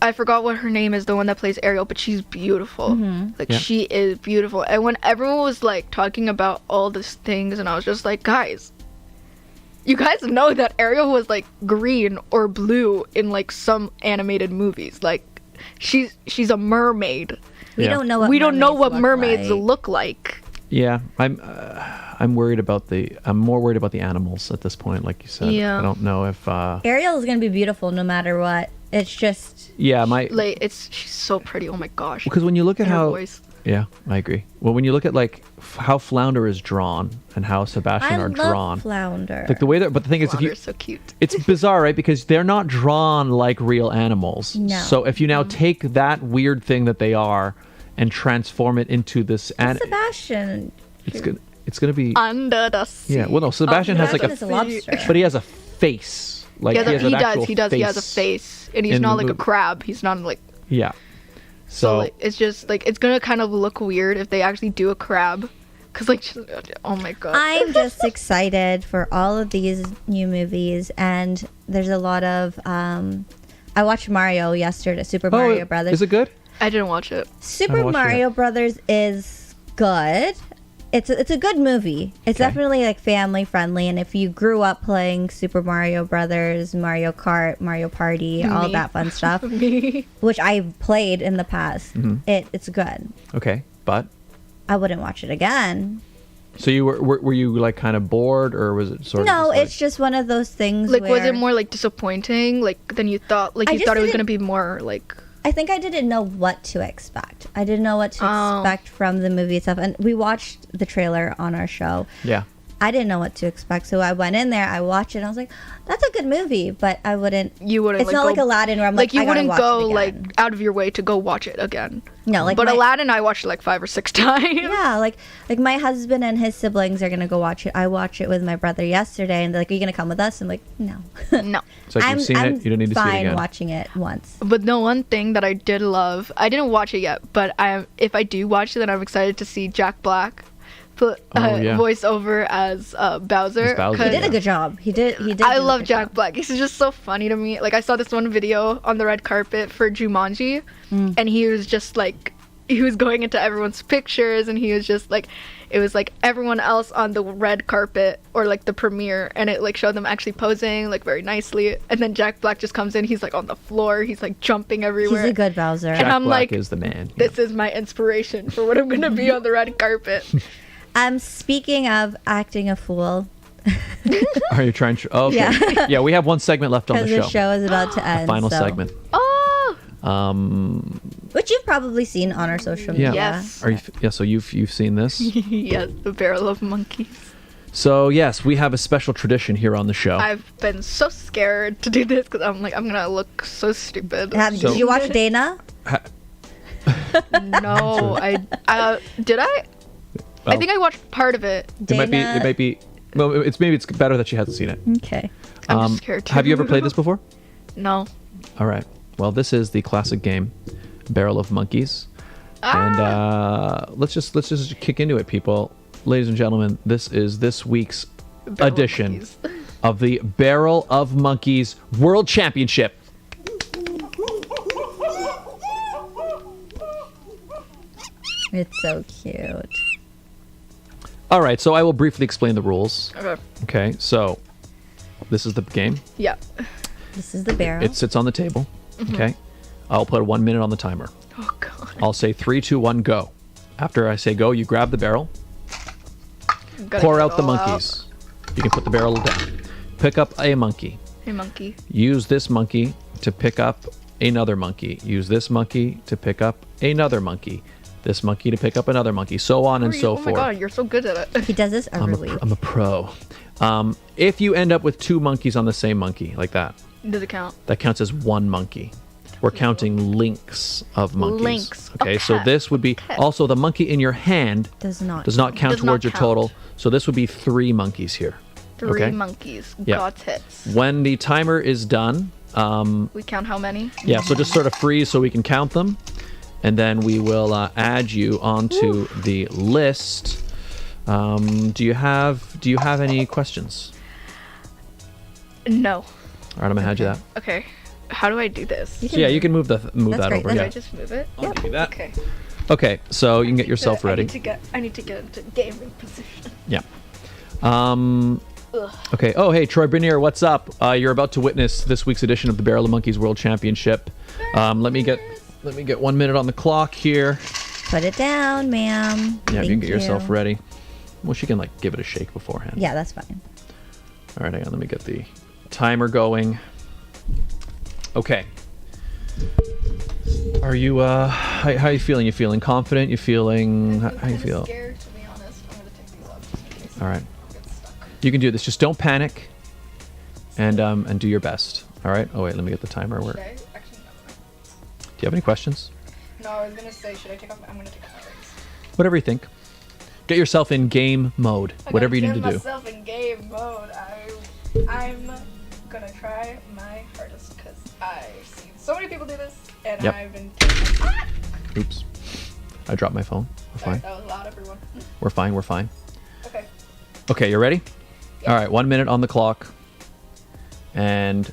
I forgot what her name is, the one that plays Ariel, but she's beautiful. Mm-hmm. Like Yeah. she is beautiful. And when everyone was like talking about all these things, and I was just like, guys, you guys know that Ariel was like green or blue in like some animated movies. Like she's a mermaid. We Yeah. don't know what We don't know mermaids what look mermaids like. look like. Yeah, I'm worried about I'm more worried about the animals at this point, like you said. Yeah. I don't know if Ariel is gonna be beautiful no matter what. It's just Like she's so pretty. Oh my gosh. because when you look at And her how voice. yeah, I agree. Well, when you look at like how Flounder is drawn and how Sebastian I are love drawn, Flounder. like the way that. But the thing is, if you Flounder's so cute. it's bizarre, right? Because they're not drawn like real animals. No. So if you now take that weird thing that they are and transform it into this, and Sebastian. it's gonna be Under the sea. yeah. Well, no, Sebastian has like Sebastian is a lobster. but he has a face. Like Yeah, he has he an does. actual He does. He has a face, and he's in not the like a movie. crab. He's not like. Yeah. So So like, it's just like it's gonna kind of look weird if they actually do a crab, cause like, oh my god. I'm just excited for all of these new movies, and there's a lot of. I watched Mario yesterday, Super Mario Brothers. Is it good? I didn't watch it. Super watched it Mario Brothers is good. It's a good movie. It's Okay. definitely like family friendly, and if you grew up playing Super Mario Brothers, Mario Kart, Mario Party, all Me. that fun stuff, Me. which I've played in the past, Mm-hmm. it's good. Okay, but I wouldn't watch it again. so you were you like kind of bored, or was it sort of? No, just like- it's just one of those things. Like, was where it more like disappointing? Like than you thought? Like I you just thought it was didn't- gonna be more like. I think I didn't know what to expect. I didn't know what to Oh. expect from the movie itself. And we watched the trailer on our show. Yeah. I didn't know what to expect. So I went in there, I watched it, and I was like, that's a good movie. But I wouldn't. You wouldn't. It's like, not go, like Aladdin where I'm like, you I gotta wouldn't watch go it like again. out of your way to go watch it again. No, like but my- Aladdin, I watched it like 5 or 6 times. Yeah, like my husband and his siblings are gonna go watch it. I watched it with my brother yesterday, and they're like, "Are you gonna come with us?" I'm like, "No." No. It's like you've seen it. You don't need to see it fine again. watching it once. But the one thing that I did love, I didn't watch it yet, but if I do watch it, then I'm excited to see Jack Black put Oh, yeah. voice over as Bowser. As Bowser, 'cause He did yeah. a good job. He did. I do a love good Jack job. Black. He's just so funny to me. Like I saw this one video on the red carpet for Jumanji, and he was just like, he was going into everyone's pictures, and he was just like, it was like everyone else on the red carpet or like the premiere, and it like showed them actually posing like very nicely, and then Jack Black just comes in. He's like on the floor. He's like jumping everywhere. He's a good Bowser. Jack I'm Black like, is the man. This is my inspiration for what I'm gonna be on the red carpet. Speaking of acting a fool, Are you trying to? Oh, okay. Yeah. Yeah, we have one segment left on the Because show. the show is about to end. Final so- segment. Oh, Which you've probably seen on our social Yeah. media. Yes. Are you? Yeah. So you've seen this. yes, the barrel of monkeys. So yes, we have a special tradition here on the show. I've been so scared to do this because I'm like, I'm gonna look so stupid. So- Did you watch Dana? No, did I? I think I watched part of it. It might be. Dana- It might be. Well, maybe it's better that she hasn't seen it. Okay. I'm just scared too. Have you ever played this before? No. All right. Well, this is the classic game, Barrel of Monkeys, and let's just kick into it, people. Ladies and gentlemen, this is this week's Barrel of edition Monkeys. of the Barrel of Monkeys World Championship. It's so cute. All right, so I will briefly explain the rules. Okay. Okay, so this is the game. Yeah. This is the barrel. It sits on the table. Okay, I'll put 1 minute on the timer. Oh god. I'll say 3, 2, 1, go. After I say go, you grab the barrel, Gotta pour get out it the all monkeys. You can put the barrel down. Pick up a monkey. Hey monkey. Use this monkey to pick up another monkey. Use this monkey to pick up another monkey. This monkey to pick up another monkey. So on and so Oh my forth. god, you're so good at it. he does this every week. I'm a pro. If you end up with 2 monkeys on the same monkey, like that, Does it count? that counts as 1 monkey. We're counting links of monkeys. Links. Okay, so Okay. this would be also the monkey in your hand Does not. does not count Does not towards your count. total. So this would be 3 monkeys here. 3 Okay. monkeys. Yeah. Got hits. When the timer is done, We count how many? yeah, so just sort of freeze so we can count them, and then we will add you onto the list. Do you have any questions? No. All right, I'm gonna add you that. Okay. How do I do this? So yeah, you can move That's that great, over. that's Do Yeah. I just move it? I'll give you that. Okay. Okay, so you can get yourself ready. I need to get into gaming position. Yeah. Okay. Oh, hey, Troy Bernier, what's up? You're about to witness this week's edition of the Barrel of Monkeys World Championship. Let me get 1 minute on the clock here. Put it down, ma'am. Yeah, you can Thank get yourself ready. Well, she can like give it a shake beforehand. Yeah, that's fine. All right, hang on. Let me get the timer going. Okay. Are you how you feeling? You feeling confident? You feeling how you feel? Scared, to be honest. I'm gonna take these off just in case All right. I get stuck. You can do this. Just don't panic, and do your best. All right. Oh wait, let me get the timer. Where? Should Do I? Actually, no. you have any questions? No, I was gonna say, should I take off? I'm gonna take off my rings. Whatever you think. Get yourself in game mode. Whatever you need to do. myself in game mode. I'm gonna try my hardest because I've seen so many people do this, and Yep. I've been. Oops. I dropped my phone. We're Sorry, fine. that was loud, everyone. We're fine. We're fine. Okay. Okay, you ready? All right, 1 minute on the clock. And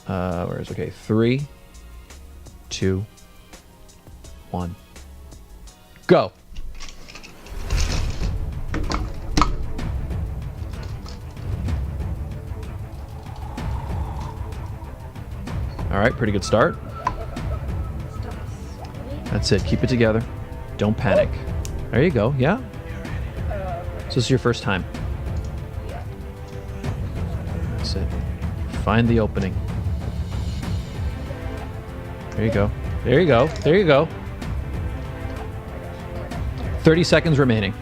where is okay? 3, 2, 1, go. All right, pretty good start. That's it. Keep it together. Don't panic. There you go. Yeah. So this is your first time. That's it. Find the opening. There you go. There you go. There you go. 30 seconds remaining.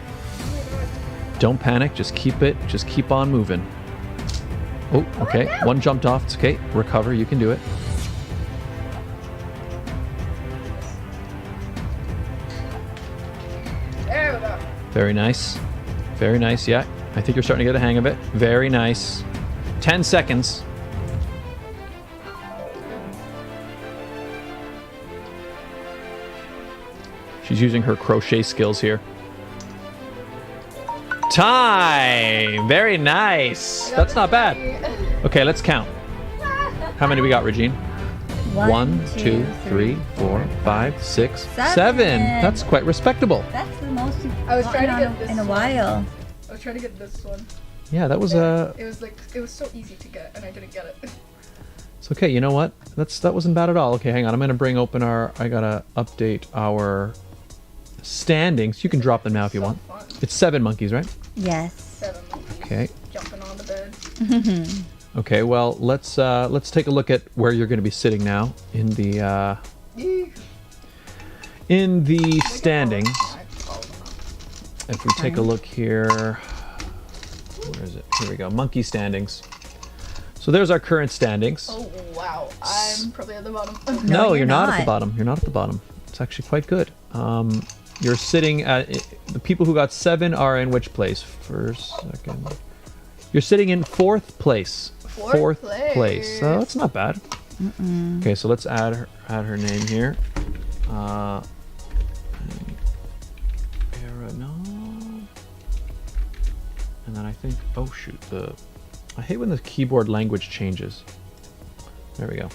Don't panic. Just keep it. Just keep on moving. Oh, okay. One jumped off. It's okay. Recover. You can do it. There we go. Very nice. Very nice. Yeah. I think you're starting to get the hang of it. Very nice. 10 seconds. She's using her crochet skills here. Time! Very nice. That's not bad. Okay, let's count. How many we got, Regine? 1, 2, 3, 4, 5, 6, 7. That's quite respectable. That's the most I was trying to gotten get this in a one. while. I was trying to get this one. Yeah, that was It was like it was so easy to get, and I didn't get it. It's okay. You know what? That wasn't bad at all. Okay, hang on. I'm gonna bring open I gotta update our standings. You can drop them now if you So want. fun. It's 7 monkeys, right? Yes. 7 monkeys. Okay. Jumping on the Okay, well, let's take a look at where you're going to be sitting now in the standings. If we take a look here, where is it? Here we go, monkey standings. So there's our current standings. Oh wow, I'm probably at the bottom. No, you're not at the not. bottom. You're not at the bottom. It's actually quite good. You're sitting at the people who got 7 are in which place? First, second. You're sitting in 4th place. Fourth place. So that's not bad. Okay, so let's add her name here. No. And then I think, oh shoot, I hate when the keyboard language changes. There we go.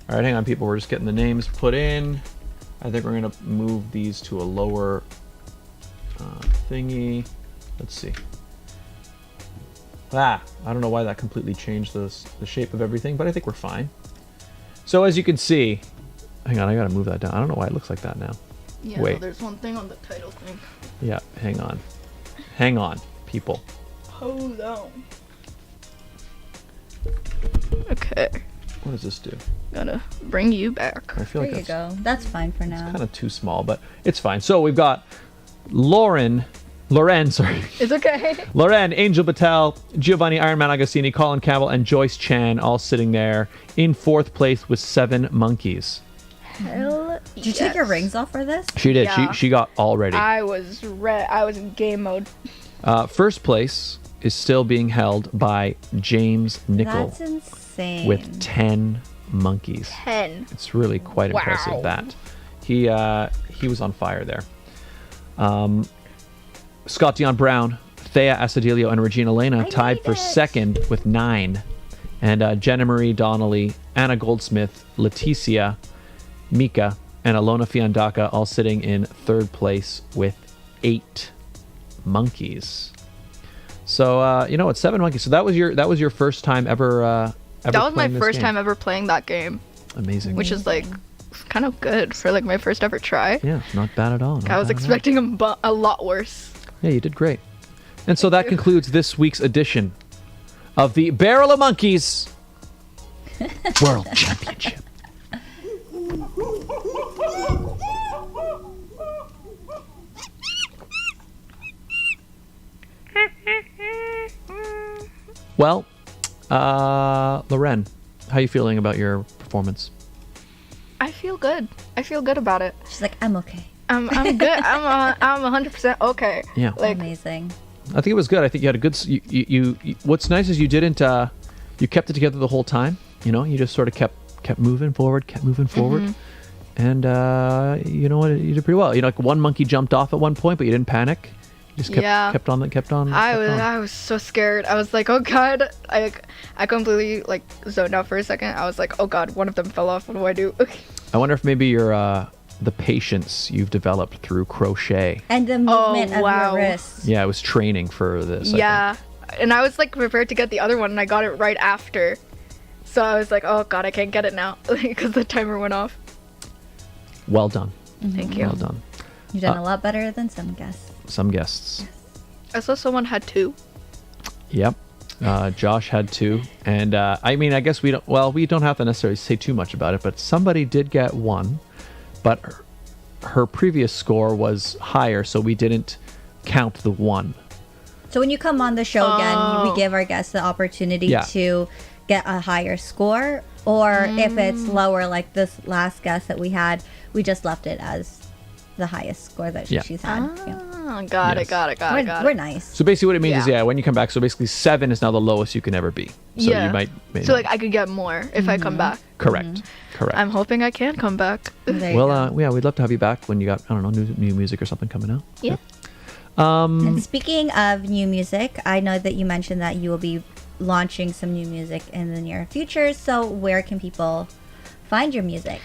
All right, hang on, people. We're just getting the names put in. I think we're gonna move these to a lower thingy. Let's see. I don't know why that completely changed the shape of everything, but I think we're fine. So as you can see, hang on, I gotta move that down. I don't know why it looks like that now. Yeah, Wait. no, there's one thing on the title thing. Yeah, hang on, people. Hold on. Okay, What does this do? gotta bring you back. I feel There like you that's go. That's fine for now. kind of too small, but it's fine. So we've got Loren, sorry. It's okay. Loren, Angel Battelle, Giovanni Ironman Agostini, Colin Campbell, and Joyce Chan all sitting there in 4th place with 7 monkeys. Hell Did you take your rings off for this? She did. Yeah. She got all ready. I was in game mode. First place is still being held by James Nickel That's insane. with 10 monkeys. 10. It's really quite Wow. impressive that he was on fire there. Scott Dion Brown, Thea Asadilio, and Regine Alaina tied for 2nd with 9, and Jenna Marie Donnelly, Anna Goldsmith, Leticia, Mika, and Alona Fiandaca all sitting in 3rd place with 8 monkeys. So you know what, 7 monkeys. So that was your first time ever. That was my playing this first game? time ever playing that game, Amazing. which is like kind of good for like my first ever try. Yeah, not bad at all. not I was bad at all. expecting a lot worse. Yeah, you did great. And so that concludes this week's edition of the Barrel of Monkeys World Championship. Well, Loren, how you feeling about your performance? I feel good. I feel good about it. She's like, I'm okay. I'm good. I'm 100% okay. Yeah. Like Amazing. I think it was good. I think you had a good. You what's nice is you didn't. You kept it together the whole time. You know, you just sort of kept moving forward, and you know what? You did pretty well. You know, like one monkey jumped off at one point, but you didn't panic. You just kept on. I was so scared. I was like, oh god. I completely like zoned out for a second. I was like, oh god, one of them fell off. What do I do? I wonder if maybe your the patience you've developed through crochet. And the movement of wow. your wrists. Yeah, I was training for this. I Yeah. think. And I was like prepared to get the other one, and I got it right after. So I was like, oh god, I can't get it now because the timer went off. Well done. Thank you. Well done. You've done a lot better than some guests. Some guests. I saw someone had 2. Yep. Josh had 2, and I mean, I guess we don't have to necessarily say too much about it, but somebody did get 1, but her previous score was higher, so we didn't count the 1. So when you come on the show again, we give our guests the opportunity Yeah. to get a higher score, or if it's lower, like this last guest that we had, we just left it as the highest score that Yeah. she's had. Yeah. Got Yes. it. Got We're it. nice. So basically, what it means is, Yeah. when you come back, so basically 7 is now the lowest you can ever be. So Yeah. you might So like I could get more if I come back. correct. I'm hoping I can come back. There you Well, go. yeah, we'd love to have you back when you got, I don't know, new music or something coming out. Yeah. And speaking of new music, I know that you mentioned that you will be launching some new music in the near future. So where can people find your music?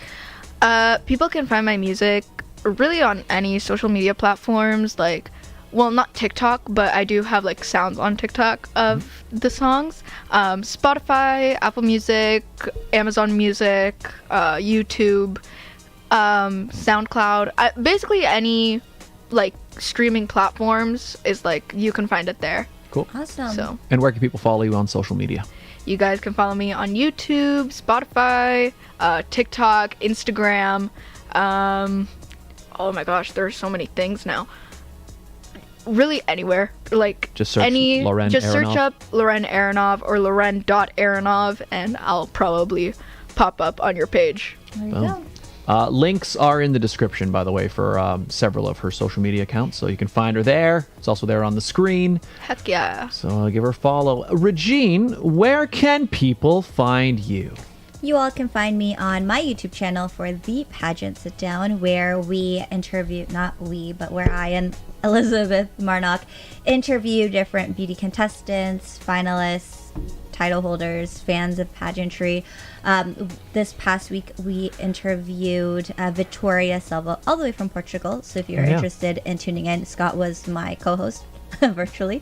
People can find my music really on any social media platforms, like, well, not TikTok, but I do have like sounds on TikTok of the songs. Spotify, Apple Music, Amazon Music, YouTube, SoundCloud. Basically any like streaming platforms is like you can find it there. Cool. Awesome. So And where can people follow you on social media? you guys can follow me on YouTube, Spotify, TikTok, Instagram. Oh my gosh, there are so many things now. Really anywhere. Like Just search Loren Just search Aronov. up Loren Aronov or Loren.Aronov and I'll probably pop up on your page. There you Boom. go. Links are in the description, by the way, for several of her social media accounts, so you can find her there. It's also there on the screen, Heck yeah. so give her a follow. Regine, where can people find you? You all can find me on my YouTube channel for The Pageant Sit Down, where we interview, not we, but where I and Elizabeth Marnock interview different beauty contestants, finalists, title holders, fans of pageantry. This past week, we interviewed Victoria Silva, all the way from Portugal. So if you're Yeah. interested in tuning in, Scott was my co-host virtually.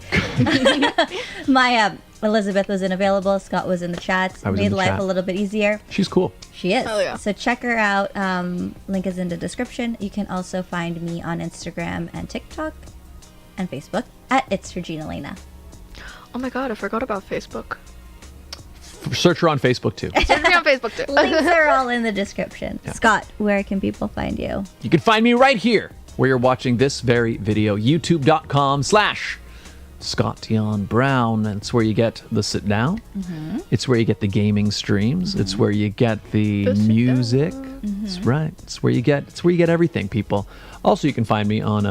My Elizabeth wasn't available. Scott was in the chat. I was in Made the life chat. a little bit easier. She's cool. She is. Hell yeah. So check her out. Link is in the description. You can also find me on Instagram and TikTok and Facebook at It's Regine Alaina. Oh my god, I forgot about Facebook. Search her on Facebook, too. Search me on Facebook too. Links are all in the description. Scott, where can people find you? You can find me right here, where you're watching this very video, youtube.com/Scott Dion Brown. And it's where you get the sit down. It's where you get the gaming streams. It's where you get the The sit music. That's right. It's where you get everything, people. Also, you can find me on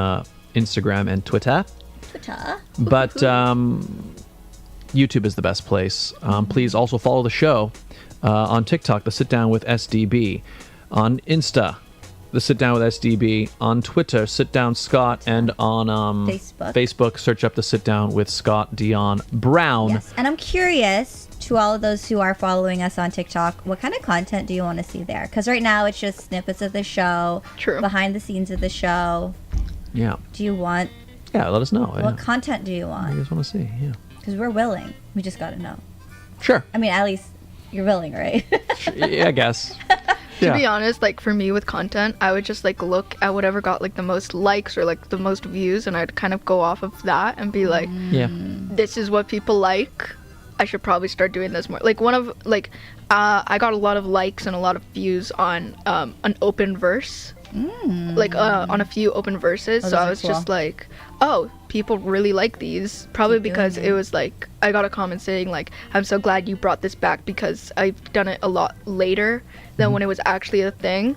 Instagram and Twitter. Twitter. But YouTube is the best place. Please also follow the show on TikTok, The Sit Down with SDB. On Insta, The Sit Down with SDB. On Twitter, Sit Down Scott. And on Facebook, search up The Sit Down with Scott Dion Brown. Yes. And I'm curious to all of those who are following us on TikTok, what kind of content do you want to see there? Because right now it's just snippets of the show, True. behind the scenes of the show. Yeah. Do you want, Yeah, let us know. what content do you I want? just want to see. Yeah. Because we're willing. We just got to know. Sure. I mean, at least you're willing, right? Yeah, I guess. To be honest, like for me with content, I would just like look at whatever got like the most likes or like the most views, and I'd kind of go off of that and be like, Yeah. this is what people like. I should probably start doing this more. Like I got a lot of likes and a lot of views on an open verse, like on a few open verses. Oh, So those I are was cool. just like, oh, people really like these. Probably Keep doing because it. it was like I got a comment saying like, I'm so glad you brought this back because I've done it a lot later than when it was actually a thing.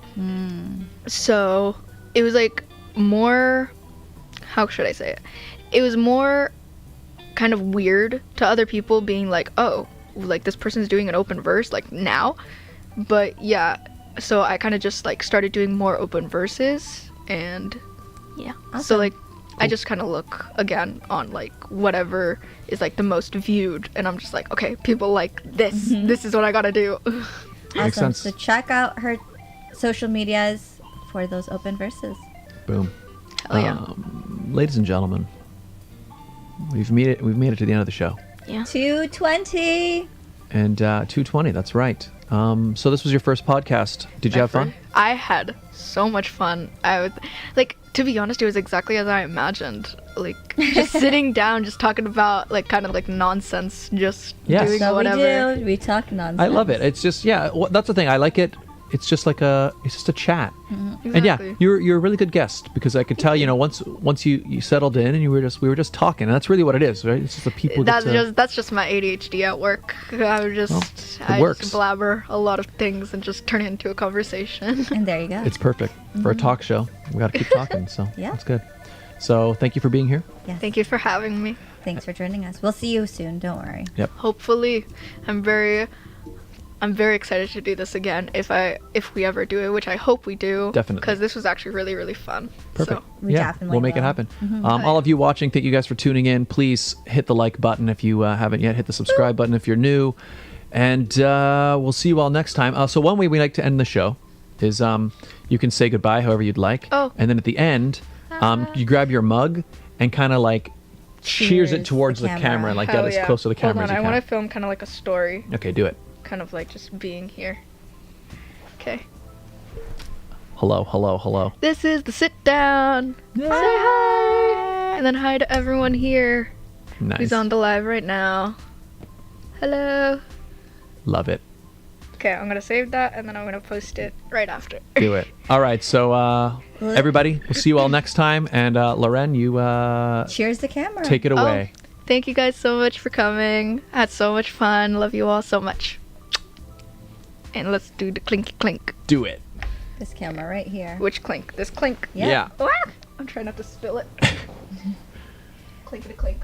So it was like more, how should I say it? It was more kind of weird to other people being like, oh, like this person's doing an open verse like now. But yeah, so I kind of just like started doing more open verses, and yeah. So Awesome. like I just kind of look again on like whatever is like the most viewed, and I'm just like, okay, people like this. This is what I gotta do. Makes Awesome. sense. So check out her social medias for those open verses. Boom. Hell yeah. Ladies and gentlemen, we've made it to the end of the show. 220. And 220, that's right. So this was your first podcast. Did you have fun? I had so much fun. I was like, to be honest, it was exactly as I imagined. Like just sitting down, just talking about like kind of like nonsense, just Yes. doing So whatever. we do. We talk nonsense. I love it. It's just, yeah, that's the thing. I like it. It's just like it's just a chat. And yeah, Exactly. you're a really good guest because I could tell, once you settled in and we were just talking, and that's really what it is, right? It's just the people That's just my ADHD at work. I would just it works. just blabber a lot of things and just turn it into a conversation. And there you go. It's perfect for a talk show. We got to keep talking, so Yeah. that's good. So thank you for being here. Yes. Thank you for having me. Thanks for joining us. We'll see you soon. Don't worry. Hopefully, I'm very excited to do this again if we ever do it, which I hope we do. Definitely. Because this was actually really, really fun. Perfect. So, We yeah, definitely we'll make it will. happen. All of you watching, thank you guys for tuning in. Please hit the like button if you haven't yet. Hit the subscribe button if you're new. And we'll see you all next time. So one way we like to end the show is you can say goodbye however you'd like. Oh. And then at the end, you grab your mug and kind of like cheers it Cheers towards the the camera camera. and like hell get as yeah. close to the camera Hold as on, you I can. want to film kind of like a story, Okay, do it. kind of like just being here. Okay. Hello, hello, hello. This is the sit down. Say hi. And then hi to everyone here. Nice. He's on the live right now. Hello. Love it. Okay, I'm gonna save that and then I'm gonna post it right after. Do it. All right. So everybody, we'll see you all next time. And Loren, you Cheers the camera. take it away. Thank you guys so much for coming. I had so much fun. Love you all so much. And let's do the clinky clink. Do it. This camera right here. Which clink? This clink. Yeah. Ah! I'm trying not to spill it. Clinkety clink.